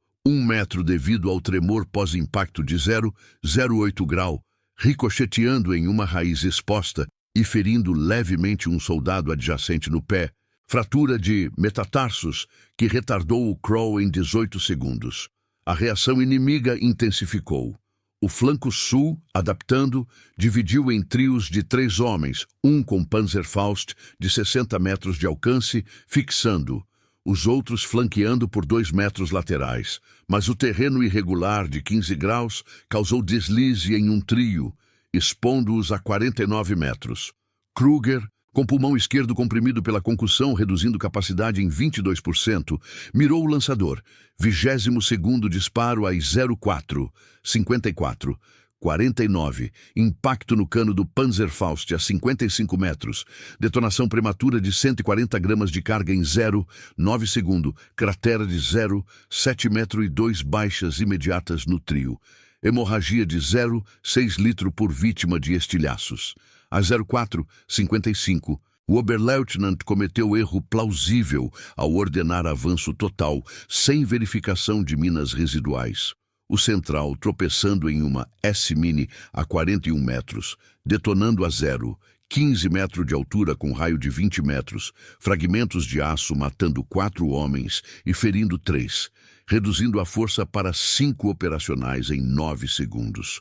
metro devido ao tremor pós-impacto de 0,08 grau, ricocheteando em uma raiz exposta e ferindo levemente um soldado adjacente no pé, fratura de metatarsos que retardou o crawl em 18 segundos. A reação inimiga intensificou. O flanco sul, adaptando, dividiu em trios de 3 homens, um com Panzerfaust de 60 metros de alcance, fixando, os outros flanqueando por 2 metros laterais. Mas o terreno irregular de 15 graus causou deslize em um trio, expondo-os a 49 metros. Kruger, com pulmão esquerdo comprimido pela concussão, reduzindo capacidade em 22%, mirou o lançador. 22º disparo a 0,4, 54, 49. Impacto no cano do Panzerfaust a 55 metros. Detonação prematura de 140 gramas de carga em 0,9 segundo. Cratera de 0,7 metro e 2 baixas imediatas no trio. Hemorragia de 0,6 litro por vítima de estilhaços. A 0,4, 55, o Oberleutnant cometeu erro plausível ao ordenar avanço total, sem verificação de minas residuais. O central tropeçando em uma S-Mini a 41 metros, detonando a 15 metros de altura com raio de 20 metros, fragmentos de aço matando 4 homens e ferindo 3, reduzindo a força para 5 operacionais em 9 segundos.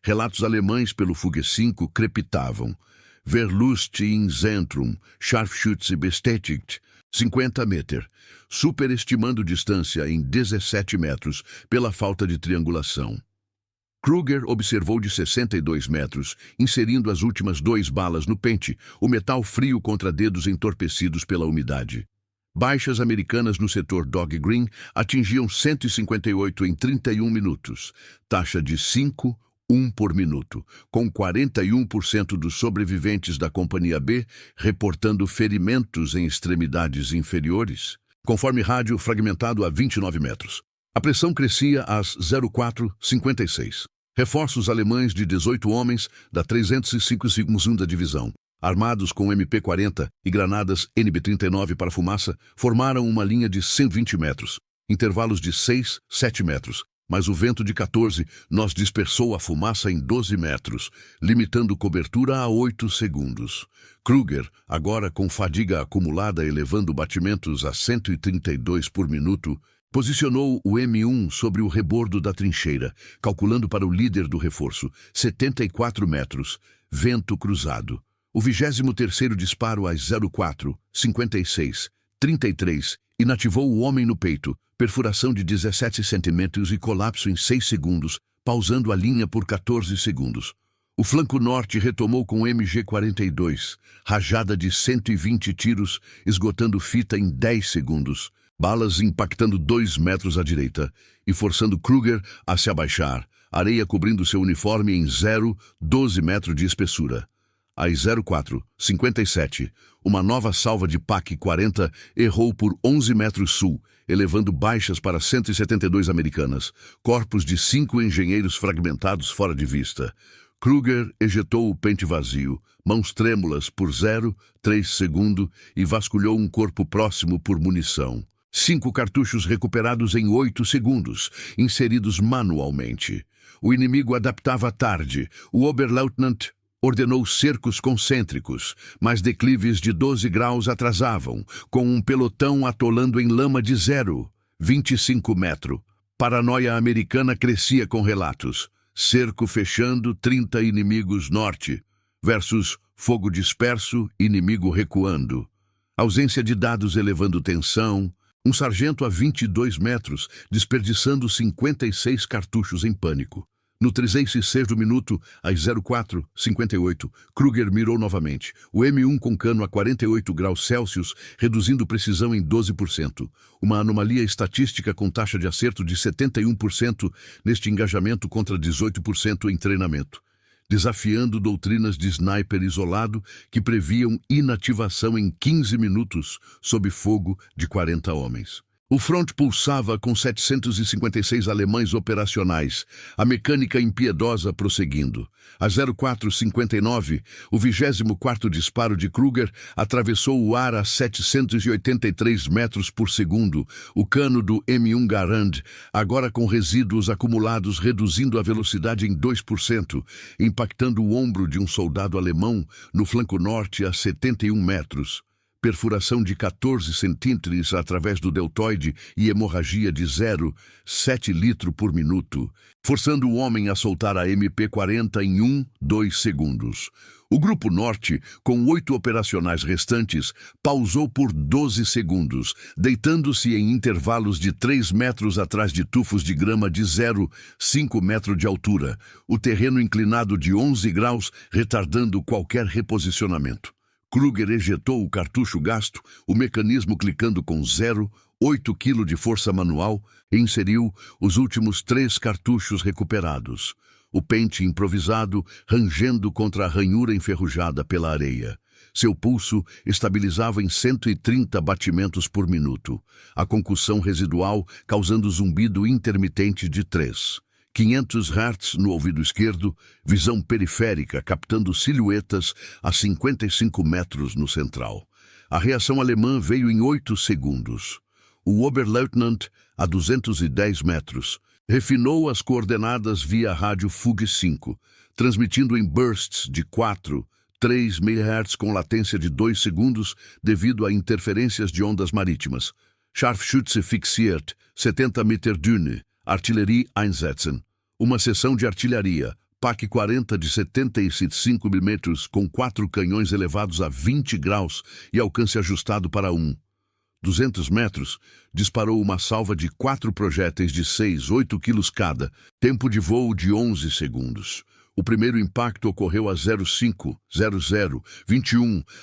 Relatos alemães pelo Fugge 5 crepitavam. Verlust im Zentrum, Scharfschütze bestätigt, 50 metros, superestimando distância em 17 metros pela falta de triangulação. Kruger observou de 62 metros, inserindo as últimas 2 balas no pente, o metal frio contra dedos entorpecidos pela umidade. Baixas americanas no setor Dog Green atingiam 158 em 31 minutos, taxa de 5,1 por minuto, com 41% dos sobreviventes da Companhia B reportando ferimentos em extremidades inferiores, conforme rádio fragmentado a 29 metros. A pressão crescia às 04:56. Reforços alemães de 18 homens da 305ª Divisão, armados com MP-40 e granadas NB-39 para fumaça, formaram uma linha de 120 metros, intervalos de 6, 7 metros, mas o vento de 14 nós dispersou a fumaça em 12 metros, limitando cobertura a 8 segundos. Kruger, agora com fadiga acumulada elevando batimentos a 132 por minuto, posicionou o M1 sobre o rebordo da trincheira, calculando para o líder do reforço, 74 metros, vento cruzado. O 23º disparo às 04, 56, 33, inativou o homem no peito, perfuração de 17 centímetros e colapso em 6 segundos, pausando a linha por 14 segundos. O flanco norte retomou com MG-42, rajada de 120 tiros, esgotando fita em 10 segundos, balas impactando 2 metros à direita e forçando Kruger a se abaixar, areia cobrindo seu uniforme em 0,12 metros de espessura. Às 04, 57, uma nova salva de PAC-40 errou por 11 metros sul, elevando baixas para 172 americanas, corpos de 5 engenheiros fragmentados fora de vista. Kruger ejetou o pente vazio, mãos trêmulas por 0,3 segundo e vasculhou um corpo próximo por munição. 5 cartuchos recuperados em 8 segundos, inseridos manualmente. O inimigo adaptava tarde. O Oberleutnant ordenou cercos concêntricos, mas declives de 12 graus atrasavam, com um pelotão atolando em lama de 0,25 metros. Paranoia americana crescia com relatos. Cerco fechando, 30 inimigos norte, versus fogo disperso, inimigo recuando. Ausência de dados elevando tensão, Um sargento a 22 metros, desperdiçando 56 cartuchos em pânico. No 36º minuto, às 04:58, Kruger mirou novamente. O M1 com cano a 48 graus Celsius, reduzindo precisão em 12%. Uma anomalia estatística com taxa de acerto de 71% neste engajamento contra 18% em treinamento. Desafiando doutrinas de sniper isolado que previam inativação em 15 minutos sob fogo de 40 homens. O front pulsava com 756 alemães operacionais, a mecânica impiedosa prosseguindo. A 04:59, o 24º disparo de Kruger atravessou o ar a 783 metros por segundo, o cano do M1 Garand, agora com resíduos acumulados reduzindo a velocidade em 2%, impactando o ombro de um soldado alemão no flanco norte a 71 metros. Perfuração de 14 centímetros através do deltoide e hemorragia de 0,7 litro por minuto, forçando o homem a soltar a MP-40 em 2 segundos. O Grupo Norte, com 8 operacionais restantes, pausou por 12 segundos, deitando-se em intervalos de 3 metros atrás de tufos de grama de 0,5 metro de altura, o terreno inclinado de 11 graus, retardando qualquer reposicionamento. Kruger ejetou o cartucho gasto, o mecanismo clicando com 0,8 kg de força manual, e inseriu os últimos 3 cartuchos recuperados. O pente improvisado rangendo contra a ranhura enferrujada pela areia. Seu pulso estabilizava em 130 batimentos por minuto. A concussão residual causando zumbido intermitente de 3. 500 Hz no ouvido esquerdo, visão periférica captando silhuetas a 55 metros no central. A reação alemã veio em 8 segundos. O Oberleutnant, a 210 metros, refinou as coordenadas via rádio FUG 5, transmitindo em bursts de 3 MHz com latência de 2 segundos devido a interferências de ondas marítimas. Scharfschütze fixiert, 70 Meter Düne. Artilharia einsetzen. Uma seção de artilharia, PAC 40 de 75 mm com 4 canhões elevados a 20 graus e alcance ajustado para 200 metros, disparou uma salva de 4 projéteis de 6-8 quilos cada, tempo de voo de 11 segundos. O primeiro impacto ocorreu a 05:00,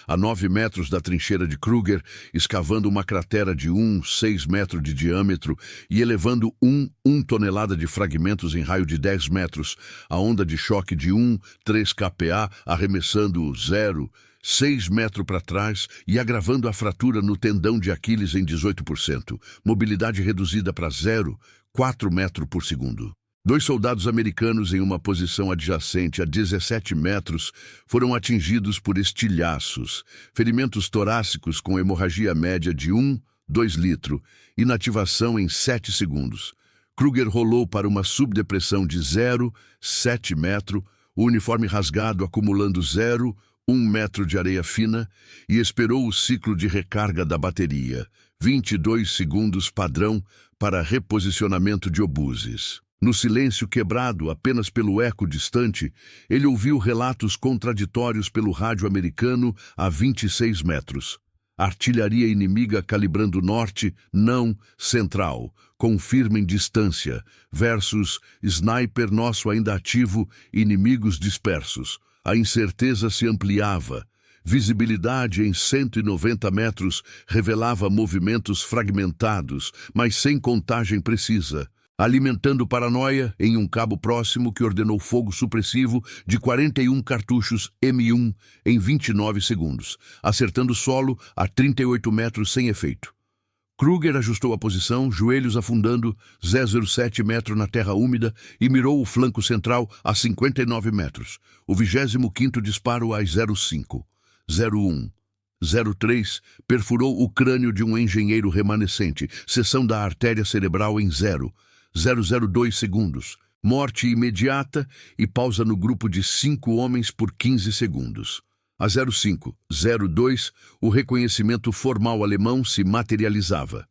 a 9 metros da trincheira de Kruger, escavando uma cratera de 6 metros de diâmetro e elevando 1 tonelada de fragmentos em raio de 10 metros, a onda de choque de 3 kPa arremessando 6 metros para trás e agravando a fratura no tendão de Aquiles em 18%, mobilidade reduzida para 0,4 metros por segundo. 2 soldados americanos em uma posição adjacente a 17 metros foram atingidos por estilhaços, ferimentos torácicos com hemorragia média de 2 litros, inativação em 7 segundos. Kruger rolou para uma subdepressão de 0,7 metro, o uniforme rasgado acumulando 0,1 metro de areia fina e esperou o ciclo de recarga da bateria, 22 segundos padrão para reposicionamento de obuses. No silêncio quebrado apenas pelo eco distante, ele ouviu relatos contraditórios pelo rádio americano a 26 metros. Artilharia inimiga calibrando norte, não central, confirmem distância, versus sniper nosso ainda ativo, inimigos dispersos. A incerteza se ampliava. Visibilidade em 190 metros revelava movimentos fragmentados, mas sem contagem precisa. Alimentando paranoia em um cabo próximo que ordenou fogo supressivo de 41 cartuchos M1 em 29 segundos, acertando o solo a 38 metros sem efeito. Kruger ajustou a posição, joelhos afundando 0,07 metros na terra úmida e mirou o flanco central a 59 metros. O 25º disparo a 05, 01, 03 perfurou o crânio de um engenheiro remanescente, seção da artéria cerebral em 0,002 segundos, morte imediata e pausa no grupo de 5 homens por 15 segundos. A 05:02, o reconhecimento formal alemão se materializava.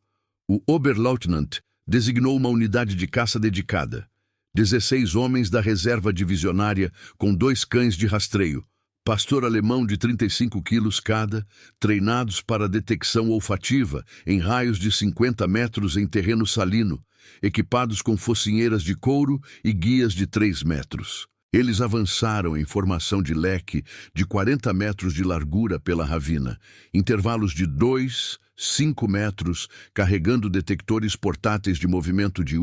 O Oberleutnant designou uma unidade de caça dedicada. 16 homens da reserva divisionária com 2 cães de rastreio, pastor alemão de 35 quilos cada, treinados para detecção olfativa em raios de 50 metros em terreno salino, equipados com focinheiras de couro e guias de 3 metros. Eles avançaram em formação de leque de 40 metros de largura pela ravina, intervalos de 2, 5 metros, carregando detectores portáteis de movimento de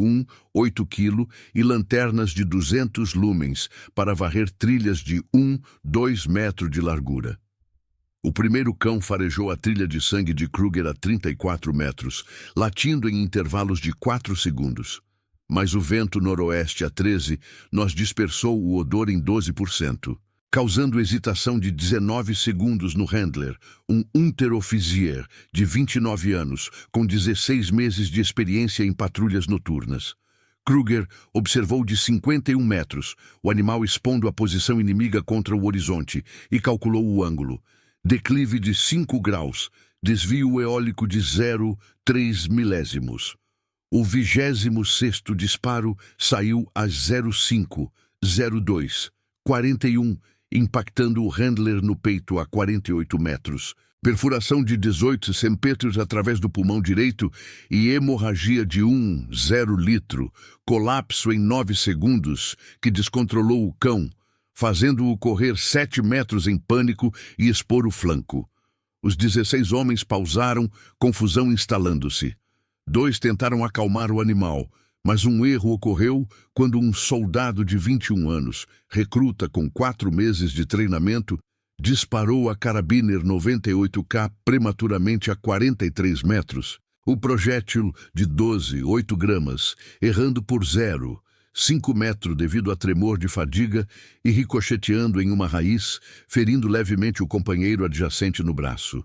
8 kg e lanternas de 200 lumens para varrer trilhas de 2 metros de largura. O primeiro cão farejou a trilha de sangue de Kruger a 34 metros, latindo em intervalos de 4 segundos. Mas o vento noroeste a 13 nos dispersou o odor em 12%, causando hesitação de 19 segundos no handler, um Unteroffizier de 29 anos, com 16 meses de experiência em patrulhas noturnas. Kruger observou de 51 metros, o animal expondo a posição inimiga contra o horizonte, e calculou o ângulo. Declive de 5 graus, desvio eólico de 0,3 milésimos. O 26º disparo saiu a 0,5, 0,2, 41, impactando o handler no peito a 48 metros. Perfuração de 18 centímetros através do pulmão direito e hemorragia de 0 litro. Colapso em 9 segundos, que descontrolou o cão, fazendo-o correr 7 metros em pânico e expor o flanco. Os 16 homens pausaram, confusão instalando-se. 2 tentaram acalmar o animal, mas um erro ocorreu quando um soldado de 21 anos, recruta com 4 meses de treinamento, disparou a Karabiner 98K prematuramente a 43 metros. O projétil de 8 gramas, errando por 0,5 metros devido a tremor de fadiga e ricocheteando em uma raiz, ferindo levemente o companheiro adjacente no braço.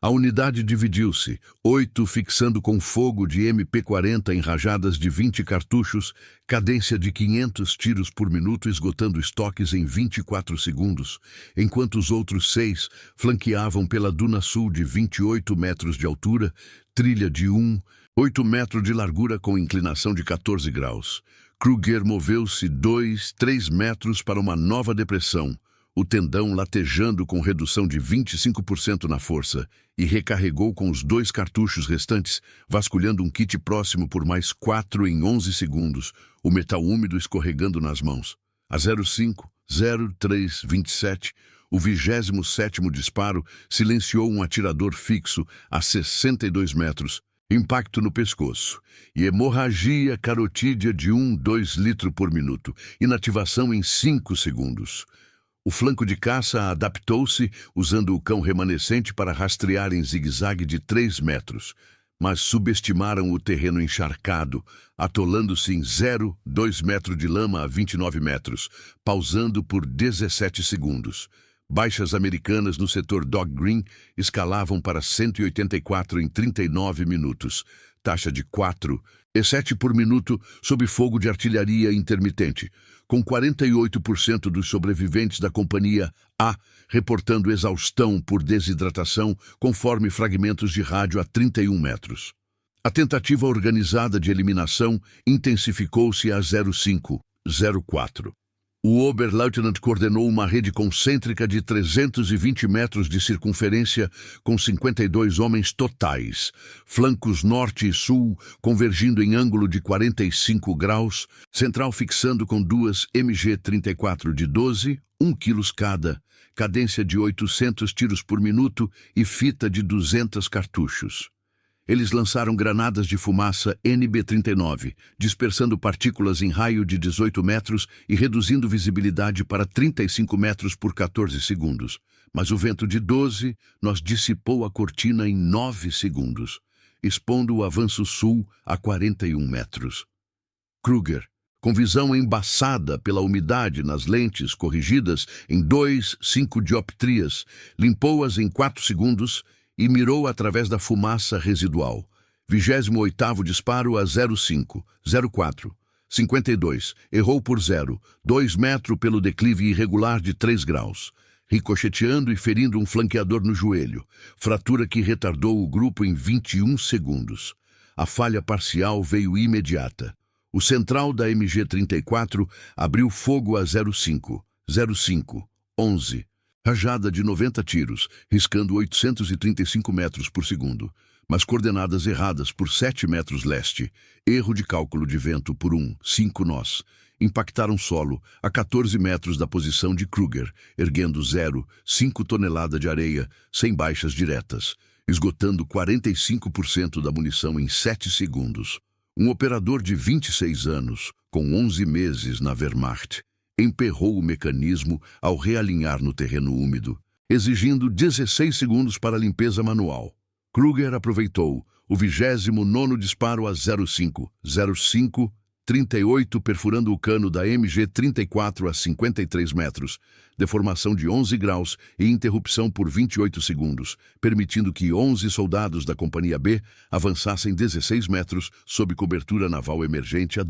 A unidade dividiu-se, 8 fixando com fogo de MP-40 em rajadas de 20 cartuchos, cadência de 500 tiros por minuto, esgotando estoques em 24 segundos, enquanto os outros 6 flanqueavam pela duna sul de 28 metros de altura, trilha de 8 metros de largura com inclinação de 14 graus. Kruger moveu-se 2, 3 metros para uma nova depressão, o tendão latejando com redução de 25% na força, e recarregou com os 2 cartuchos restantes, vasculhando um kit próximo por mais 4 em 11 segundos, o metal úmido escorregando nas mãos. A 05, 03, 27, o 27º disparo silenciou um atirador fixo a 62 metros, impacto no pescoço, e hemorragia carotídea de 2 litros por minuto, inativação em 5 segundos. O flanco de caça adaptou-se, usando o cão remanescente para rastrear em zigue-zague de 3 metros, mas subestimaram o terreno encharcado, atolando-se em 0,2 metros de lama a 29 metros, pausando por 17 segundos. Baixas americanas no setor Dog Green escalavam para 184 em 39 minutos, taxa de 4,7 por minuto sob fogo de artilharia intermitente, com 48% dos sobreviventes da Companhia A reportando exaustão por desidratação, conforme fragmentos de rádio a 31 metros. A tentativa organizada de eliminação intensificou-se a 05, 04. O Oberleutnant coordenou uma rede concêntrica de 320 metros de circunferência com 52 homens totais, flancos norte e sul convergindo em ângulo de 45 graus, central fixando com 2 MG-34 de 12, 1 kg cada, cadência de 800 tiros por minuto e fita de 200 cartuchos. Eles lançaram granadas de fumaça NB-39, dispersando partículas em raio de 18 metros e reduzindo visibilidade para 35 metros por 14 segundos. Mas o vento de 12 nos dissipou a cortina em 9 segundos, expondo o avanço sul a 41 metros. Kruger, com visão embaçada pela umidade nas lentes corrigidas em 2,5 dioptrias, limpou-as em 4 segundos e mirou através da fumaça residual. 28º disparo a 05, 04, 52, errou por 2 metros pelo declive irregular de 3 graus, ricocheteando e ferindo um flanqueador no joelho, fratura que retardou o grupo em 21 segundos. A falha parcial veio imediata. O central da MG-34 abriu fogo a 05, 05, 11, Rajada de 90 tiros, riscando 835 metros por segundo, mas coordenadas erradas por 7 metros leste. Erro de cálculo de vento por 5 nós. Impactaram solo a 14 metros da posição de Kruger, erguendo 0,5 tonelada de areia, sem baixas diretas, esgotando 45% da munição em 7 segundos. Um operador de 26 anos, com 11 meses na Wehrmacht, emperrou o mecanismo ao realinhar no terreno úmido, exigindo 16 segundos para a limpeza manual. Kruger aproveitou o 29º disparo a 0,538, perfurando o cano da MG-34 a 53 metros, deformação de 11 graus e interrupção por 28 segundos, permitindo que 11 soldados da Companhia B avançassem 16 metros sob cobertura naval emergente a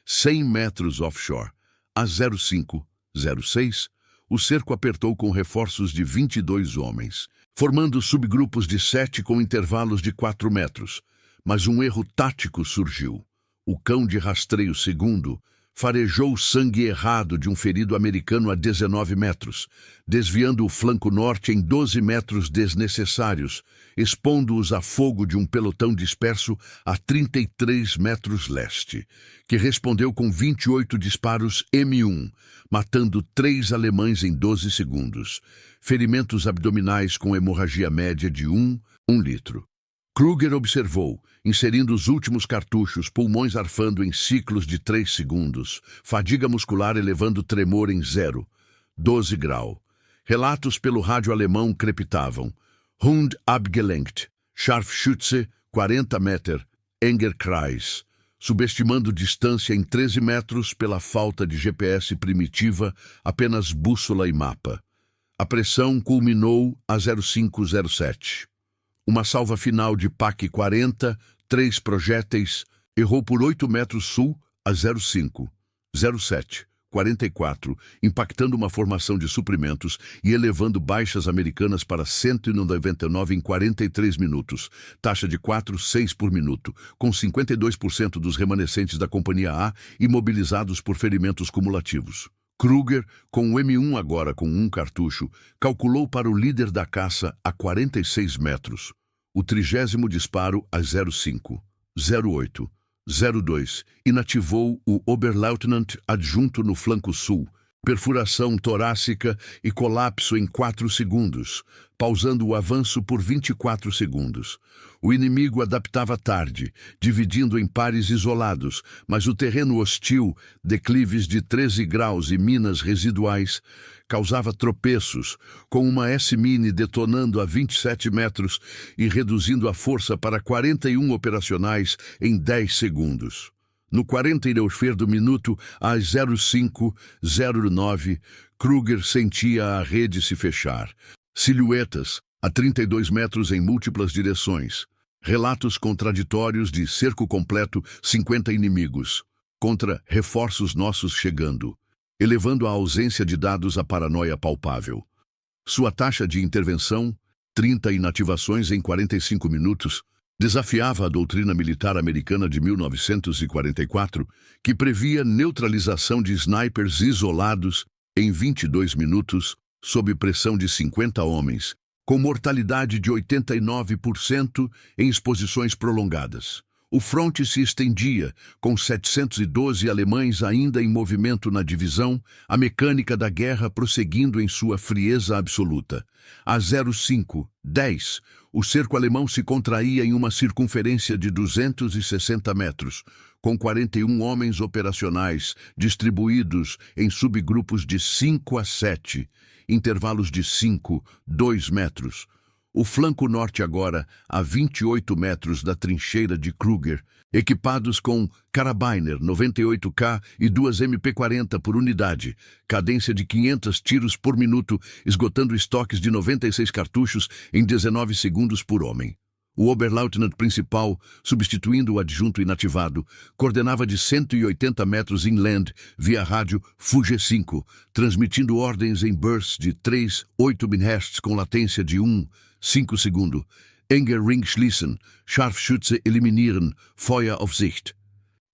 100 metros offshore. A 0506, o cerco apertou com reforços de 22 homens, formando subgrupos de 7 com intervalos de 4 metros. Mas um erro tático surgiu. O cão de rastreio segundo farejou o sangue errado de um ferido americano a 19 metros, desviando o flanco norte em 12 metros desnecessários, expondo-os a fogo de um pelotão disperso a 33 metros leste, que respondeu com 28 disparos M1, matando 3 alemães em 12 segundos. Ferimentos abdominais com hemorragia média de 1 litro. Kruger observou, inserindo os últimos cartuchos, pulmões arfando em ciclos de 3 segundos, fadiga muscular elevando tremor em 0,12 grau. Relatos pelo rádio alemão crepitavam. Hund abgelenkt, Scharfschütze, 40 Meter, enger Kreis, subestimando distância em 13 metros pela falta de GPS primitiva, apenas bússola e mapa. A pressão culminou a 0507. Uma salva final de PAC-40, 3 projéteis, errou por 8 metros sul a 0507, 44, impactando uma formação de suprimentos e elevando baixas americanas para 199 em 43 minutos, taxa de 4,6 por minuto, com 52% dos remanescentes da Companhia A imobilizados por ferimentos cumulativos. Kruger, com o M1 agora com 1 cartucho, calculou para o líder da caça a 46 metros. O 30º disparo a 050802 inativou o Oberleutnant adjunto no flanco sul, perfuração torácica e colapso em 4 segundos, pausando o avanço por 24 segundos. O inimigo adaptava tarde, dividindo em pares isolados, mas o terreno hostil, declives de 13 graus e minas residuais, causava tropeços, com uma S-Mini detonando a 27 metros e reduzindo a força para 41 operacionais em 10 segundos. No 40º do minuto, às 0509, Kruger sentia a rede se fechar. Silhuetas, a 32 metros em múltiplas direções. Relatos contraditórios de cerco completo, 50 inimigos. Contra reforços nossos chegando, elevando a ausência de dados à paranoia palpável. Sua taxa de intervenção, 30 inativações em 45 minutos, desafiava a doutrina militar americana de 1944, que previa neutralização de snipers isolados em 22 minutos, sob pressão de 50 homens, com mortalidade de 89% em exposições prolongadas. O fronte se estendia, com 712 alemães ainda em movimento na divisão, a mecânica da guerra prosseguindo em sua frieza absoluta. A 0510, o cerco alemão se contraía em uma circunferência de 260 metros, com 41 homens operacionais distribuídos em subgrupos de 5 a 7, intervalos de 2 metros. O flanco norte agora, a 28 metros da trincheira de Kruger, equipados com Karabiner 98K e 2 MP40 por unidade, cadência de 500 tiros por minuto, esgotando estoques de 96 cartuchos em 19 segundos por homem. O Oberleutnant principal, substituindo o adjunto inativado, coordenava de 180 metros inland via rádio Fuge-5, transmitindo ordens em bursts de 3,8 MHz com latência de 5 segundos. Enger Ring schließen, Scharfschütze eliminieren, Feuer auf Sicht.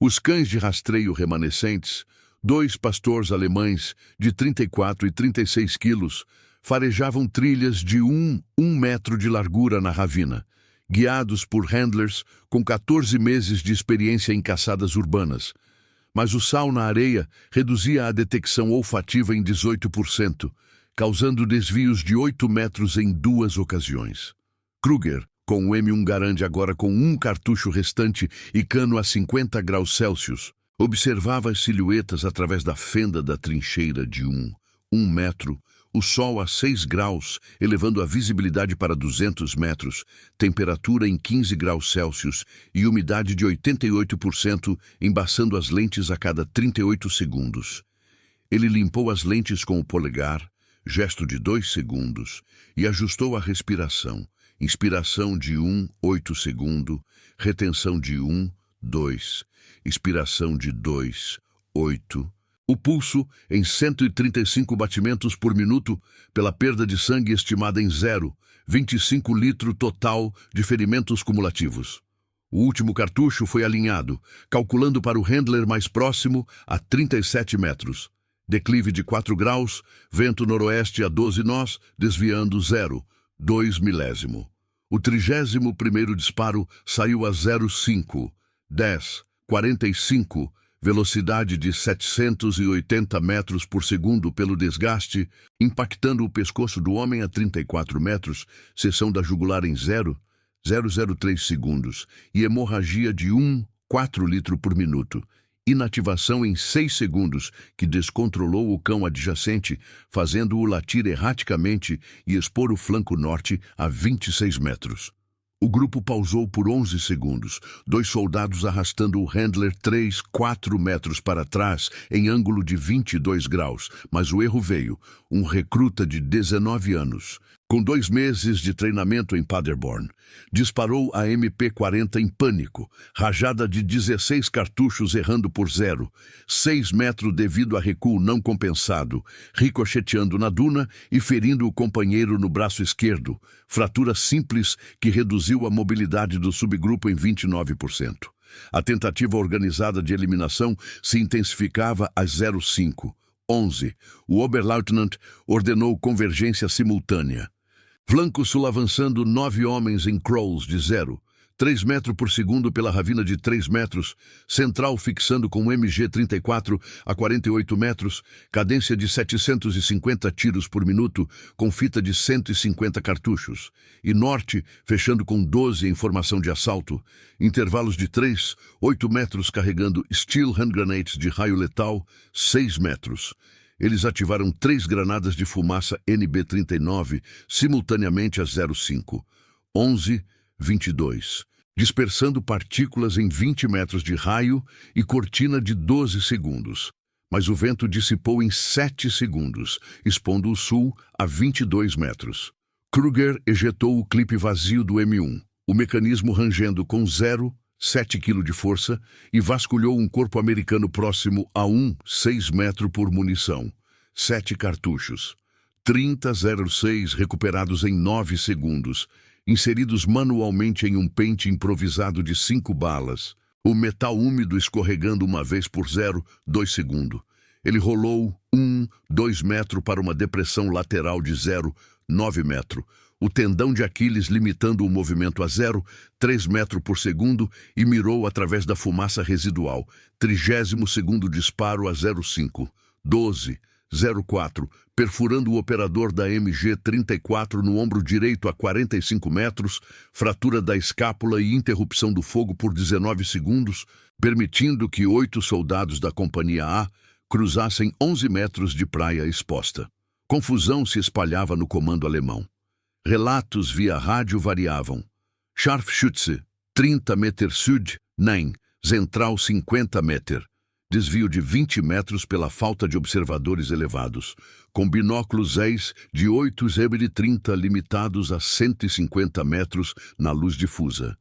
Os cães de rastreio remanescentes, 2 pastores alemães de 34 e 36 quilos, farejavam trilhas de um metro de largura na ravina, guiados por handlers com 14 meses de experiência em caçadas urbanas. Mas o sal na areia reduzia a detecção olfativa em 18%, causando desvios de 8 metros em 2 ocasiões. Kruger, com o M1 Garand agora com um cartucho restante e cano a 50 graus Celsius, observava as silhuetas através da fenda da trincheira de um metro, o sol a 6 graus, elevando a visibilidade para 200 metros, temperatura em 15 graus Celsius e umidade de 88%, embaçando as lentes a cada 38 segundos. Ele limpou as lentes com o polegar, gesto de 2 segundos, e ajustou a respiração. Inspiração de 8 segundo, retenção de 2, expiração de 2, 8. O pulso em 135 batimentos por minuto pela perda de sangue estimada em 0,25 litro total de ferimentos cumulativos. O último cartucho foi alinhado, calculando para o handler mais próximo a 37 metros. Declive de 4 graus, vento noroeste a 12 nós, desviando 0,2 milésimo. O 31º disparo saiu a 0,5, 10, 45, velocidade de 780 metros por segundo pelo desgaste, impactando o pescoço do homem a 34 metros, seção da jugular em 0,003 segundos e hemorragia de 1,4 litro por minuto. Inativação em 6 segundos, que descontrolou o cão adjacente, fazendo-o latir erraticamente e expor o flanco norte a 26 metros. O grupo pausou por 11 segundos, 2 soldados arrastando o handler 4 metros para trás, em ângulo de 22 graus, mas o erro veio. Um recruta de 19 anos, com 2 meses de treinamento em Paderborn, disparou a MP-40 em pânico, rajada de 16 cartuchos errando por 0,6 metro devido a recuo não compensado, ricocheteando na duna e ferindo o companheiro no braço esquerdo, fratura simples que reduziu a mobilidade do subgrupo em 29%. A tentativa organizada de eliminação se intensificava a 0,5. 11. O Oberleutnant ordenou convergência simultânea. Flanco sul avançando 9 homens em crawls de 0,3 metro por segundo pela ravina de 3 metros, central fixando com MG-34 a 48 metros, cadência de 750 tiros por minuto, com fita de 150 cartuchos, e norte fechando com 12 em formação de assalto, intervalos de 3, 8 metros carregando steel hand grenades de raio letal, 6 metros. Eles ativaram 3 granadas de fumaça NB-39 simultaneamente a 0,5, 11, 22, dispersando partículas em 20 metros de raio e cortina de 12 segundos. Mas o vento dissipou em 7 segundos, expondo o sul a 22 metros. Kruger ejetou o clipe vazio do M1, o mecanismo rangendo com 0,7 kg de força e vasculhou um corpo americano próximo a 1,6 metro por munição. 7 cartuchos. 30,06 recuperados em 9 segundos, inseridos manualmente em um pente improvisado de 5 balas. O metal úmido escorregando uma vez por 0,2 segundo. Ele rolou 1,2 metro para uma depressão lateral de 0,9 metro. O tendão de Aquiles limitando o movimento a 0,3 metro por segundo e mirou através da fumaça residual. 30º disparo a 0,5. 12, 0,4, perfurando o operador da MG-34 no ombro direito a 45 metros, fratura da escápula e interrupção do fogo por 19 segundos, permitindo que 8 soldados da Companhia A cruzassem 11 metros de praia exposta. Confusão se espalhava no comando alemão. Relatos via rádio variavam. Scharfschütze, 30 Meter Süd, Nein, Central 50 Meter. Desvio de 20 metros pela falta de observadores elevados, com binóculos Zeiss de 8-30 limitados a 150 metros na luz difusa.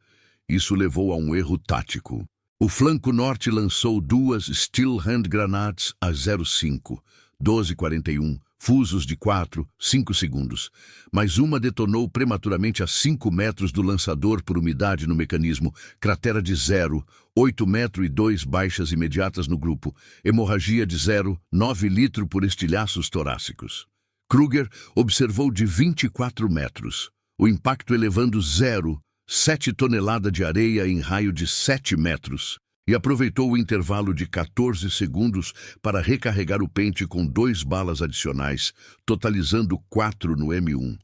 Isso levou a um erro tático. O flanco norte lançou 2 Steel Hand Grenades a 0,5, 12,41, fusos de 4, 5 segundos, mas uma detonou prematuramente a 5 metros do lançador por umidade no mecanismo, cratera de 0,8 metro e 2 baixas imediatas no grupo, hemorragia de 0,9 litro por estilhaços torácicos. Kruger observou de 24 metros, o impacto elevando 0,7 tonelada de areia em raio de 7 metros, e aproveitou o intervalo de 14 segundos para recarregar o pente com 2 balas adicionais, totalizando 4 no M1.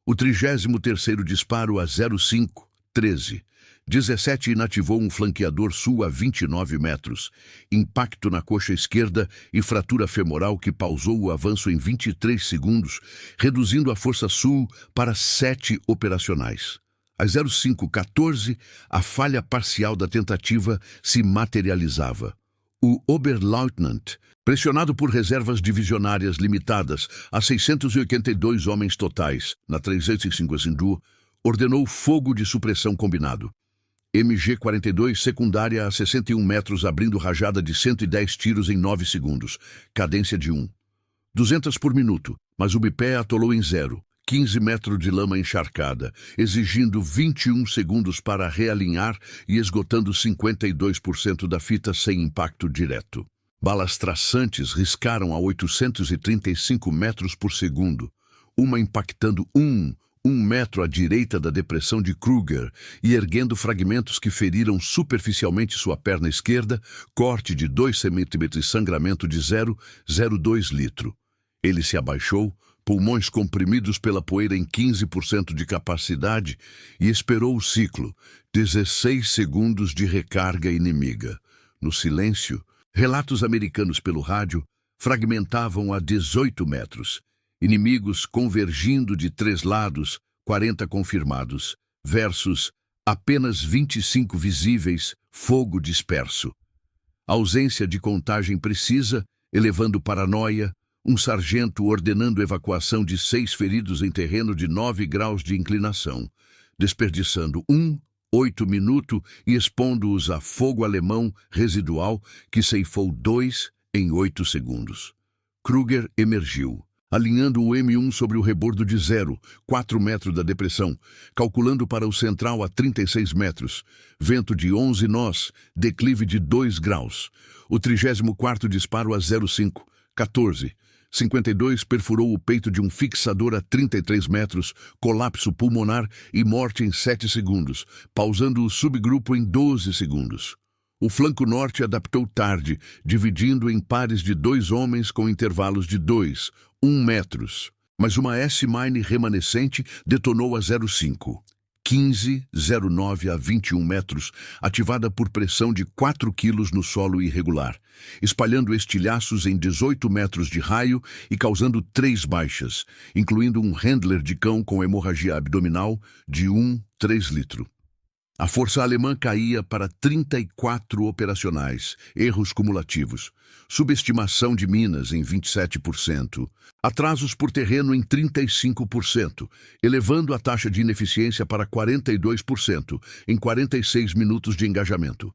O 33º disparo a 0,5-13. 17 inativou um flanqueador sul a 29 metros, impacto na coxa esquerda e fratura femoral que pausou o avanço em 23 segundos, reduzindo a força sul para 7 operacionais. A 0,5-14, a falha parcial da tentativa se materializava. O Oberleutnant, pressionado por reservas divisionárias limitadas a 682 homens totais, na 305 ordenou fogo de supressão combinado. MG-42 secundária a 61 metros abrindo rajada de 110 tiros em 9 segundos, cadência de 200 por minuto, mas o bipé atolou em 15 metros de lama encharcada, exigindo 21 segundos para realinhar e esgotando 52% da fita sem impacto direto. Balas traçantes riscaram a 835 metros por segundo, uma impactando 1 metro à direita da depressão de Kruger e erguendo fragmentos que feriram superficialmente sua perna esquerda, corte de 2 centímetros e sangramento de 0,02 litro. Ele se abaixou, pulmões comprimidos pela poeira em 15% de capacidade, e esperou o ciclo, 16 segundos de recarga inimiga. No silêncio, relatos americanos pelo rádio fragmentavam a 18 metros. Inimigos convergindo de 3 lados, 40 confirmados, versus apenas 25 visíveis, fogo disperso. Ausência de contagem precisa, elevando paranoia, um sargento ordenando evacuação de 6 feridos em terreno de 9 graus de inclinação, desperdiçando 8 minutos e expondo-os a fogo alemão residual que ceifou 2 em 8 segundos. Kruger emergiu, alinhando o M1 sobre o rebordo de 4 metros da depressão, calculando para o central a 36 metros, vento de 11 nós, declive de 2 graus. O 34º disparo a 0,5-14. 52 perfurou o peito de um fixador a 33 metros, colapso pulmonar e morte em 7 segundos, pausando o subgrupo em 12 segundos. O flanco norte adaptou tarde, dividindo em pares de 2 homens com intervalos de 2, 1 metros. Mas uma S-Mine remanescente detonou a 0,5. 15, 0,9 a 21 metros, ativada por pressão de 4 quilos no solo irregular, espalhando estilhaços em 18 metros de raio e causando 3 baixas, incluindo um handler de cão com hemorragia abdominal de 3 litros. A força alemã caía para 34 operacionais, erros cumulativos, subestimação de minas em 27%, atrasos por terreno em 35%, elevando a taxa de ineficiência para 42% em 46 minutos de engajamento.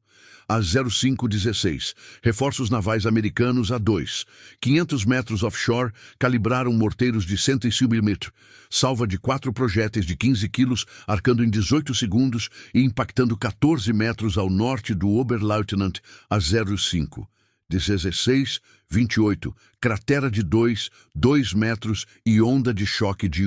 A 0516, reforços navais americanos a 2. 500 metros offshore, calibraram morteiros de 105 mm, salva de 4 projéteis de 15 quilos, arcando em 18 segundos e impactando 14 metros ao norte do Oberleutnant a 05. 16, 28, cratera de 2 metros e onda de choque de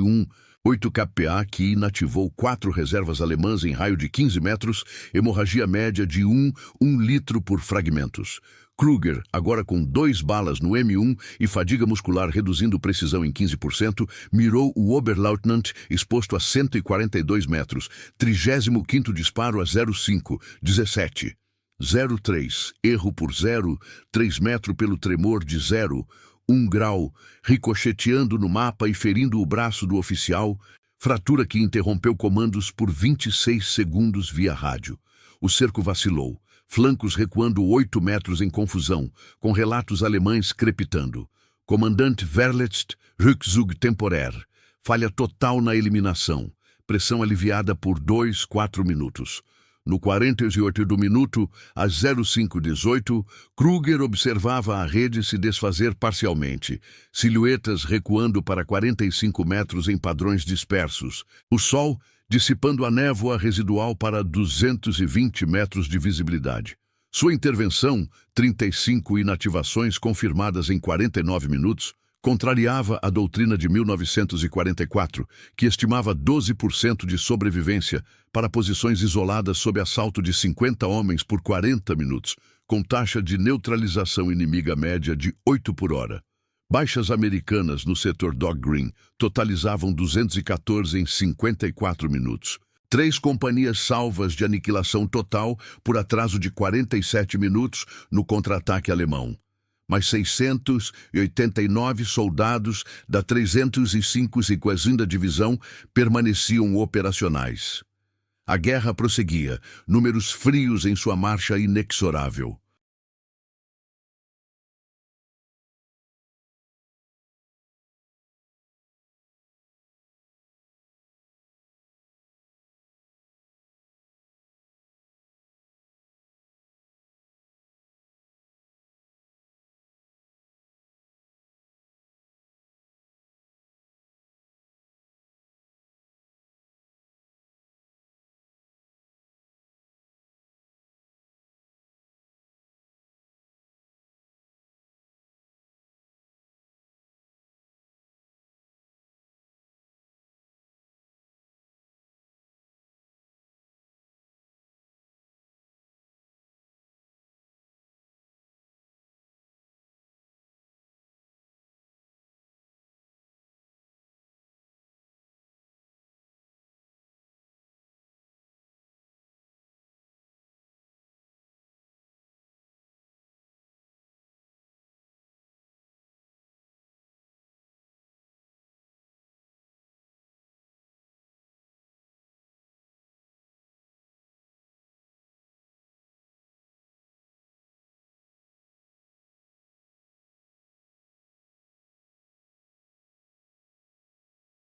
8 kPa que inativou 4 reservas alemãs em raio de 15 metros, hemorragia média de 1 litro por fragmentos. Kruger, agora com 2 balas no M1 e fadiga muscular reduzindo precisão em 15%, mirou o Oberleutnant exposto a 142 metros, 35º disparo a 05, 17. 0,3, erro por 0,3 metro pelo tremor de 0,1 grau, ricocheteando no mapa e ferindo o braço do oficial, fratura que interrompeu comandos por 26 segundos via rádio. O cerco vacilou, flancos recuando 8 metros em confusão, com relatos alemães crepitando. Comandante Verletzt, Rückzug temporär, falha total na eliminação, pressão aliviada por 4 minutos. No 48 do minuto, a 0518, Kruger observava a rede se desfazer parcialmente, silhuetas recuando para 45 metros em padrões dispersos, o sol dissipando a névoa residual para 220 metros de visibilidade. Sua intervenção, 35 inativações confirmadas em 49 minutos, Contrariava a doutrina de 1944, que estimava 12% de sobrevivência para posições isoladas sob assalto de 50 homens por 40 minutos, com taxa de neutralização inimiga média de 8 por hora. Baixas americanas no setor Dog Green totalizavam 214 em 54 minutos. 3 companhias salvas de aniquilação total por atraso de 47 minutos no contra-ataque alemão. Mas 689 soldados da 305ª Divisão permaneciam operacionais. A guerra prosseguia, números frios em sua marcha inexorável.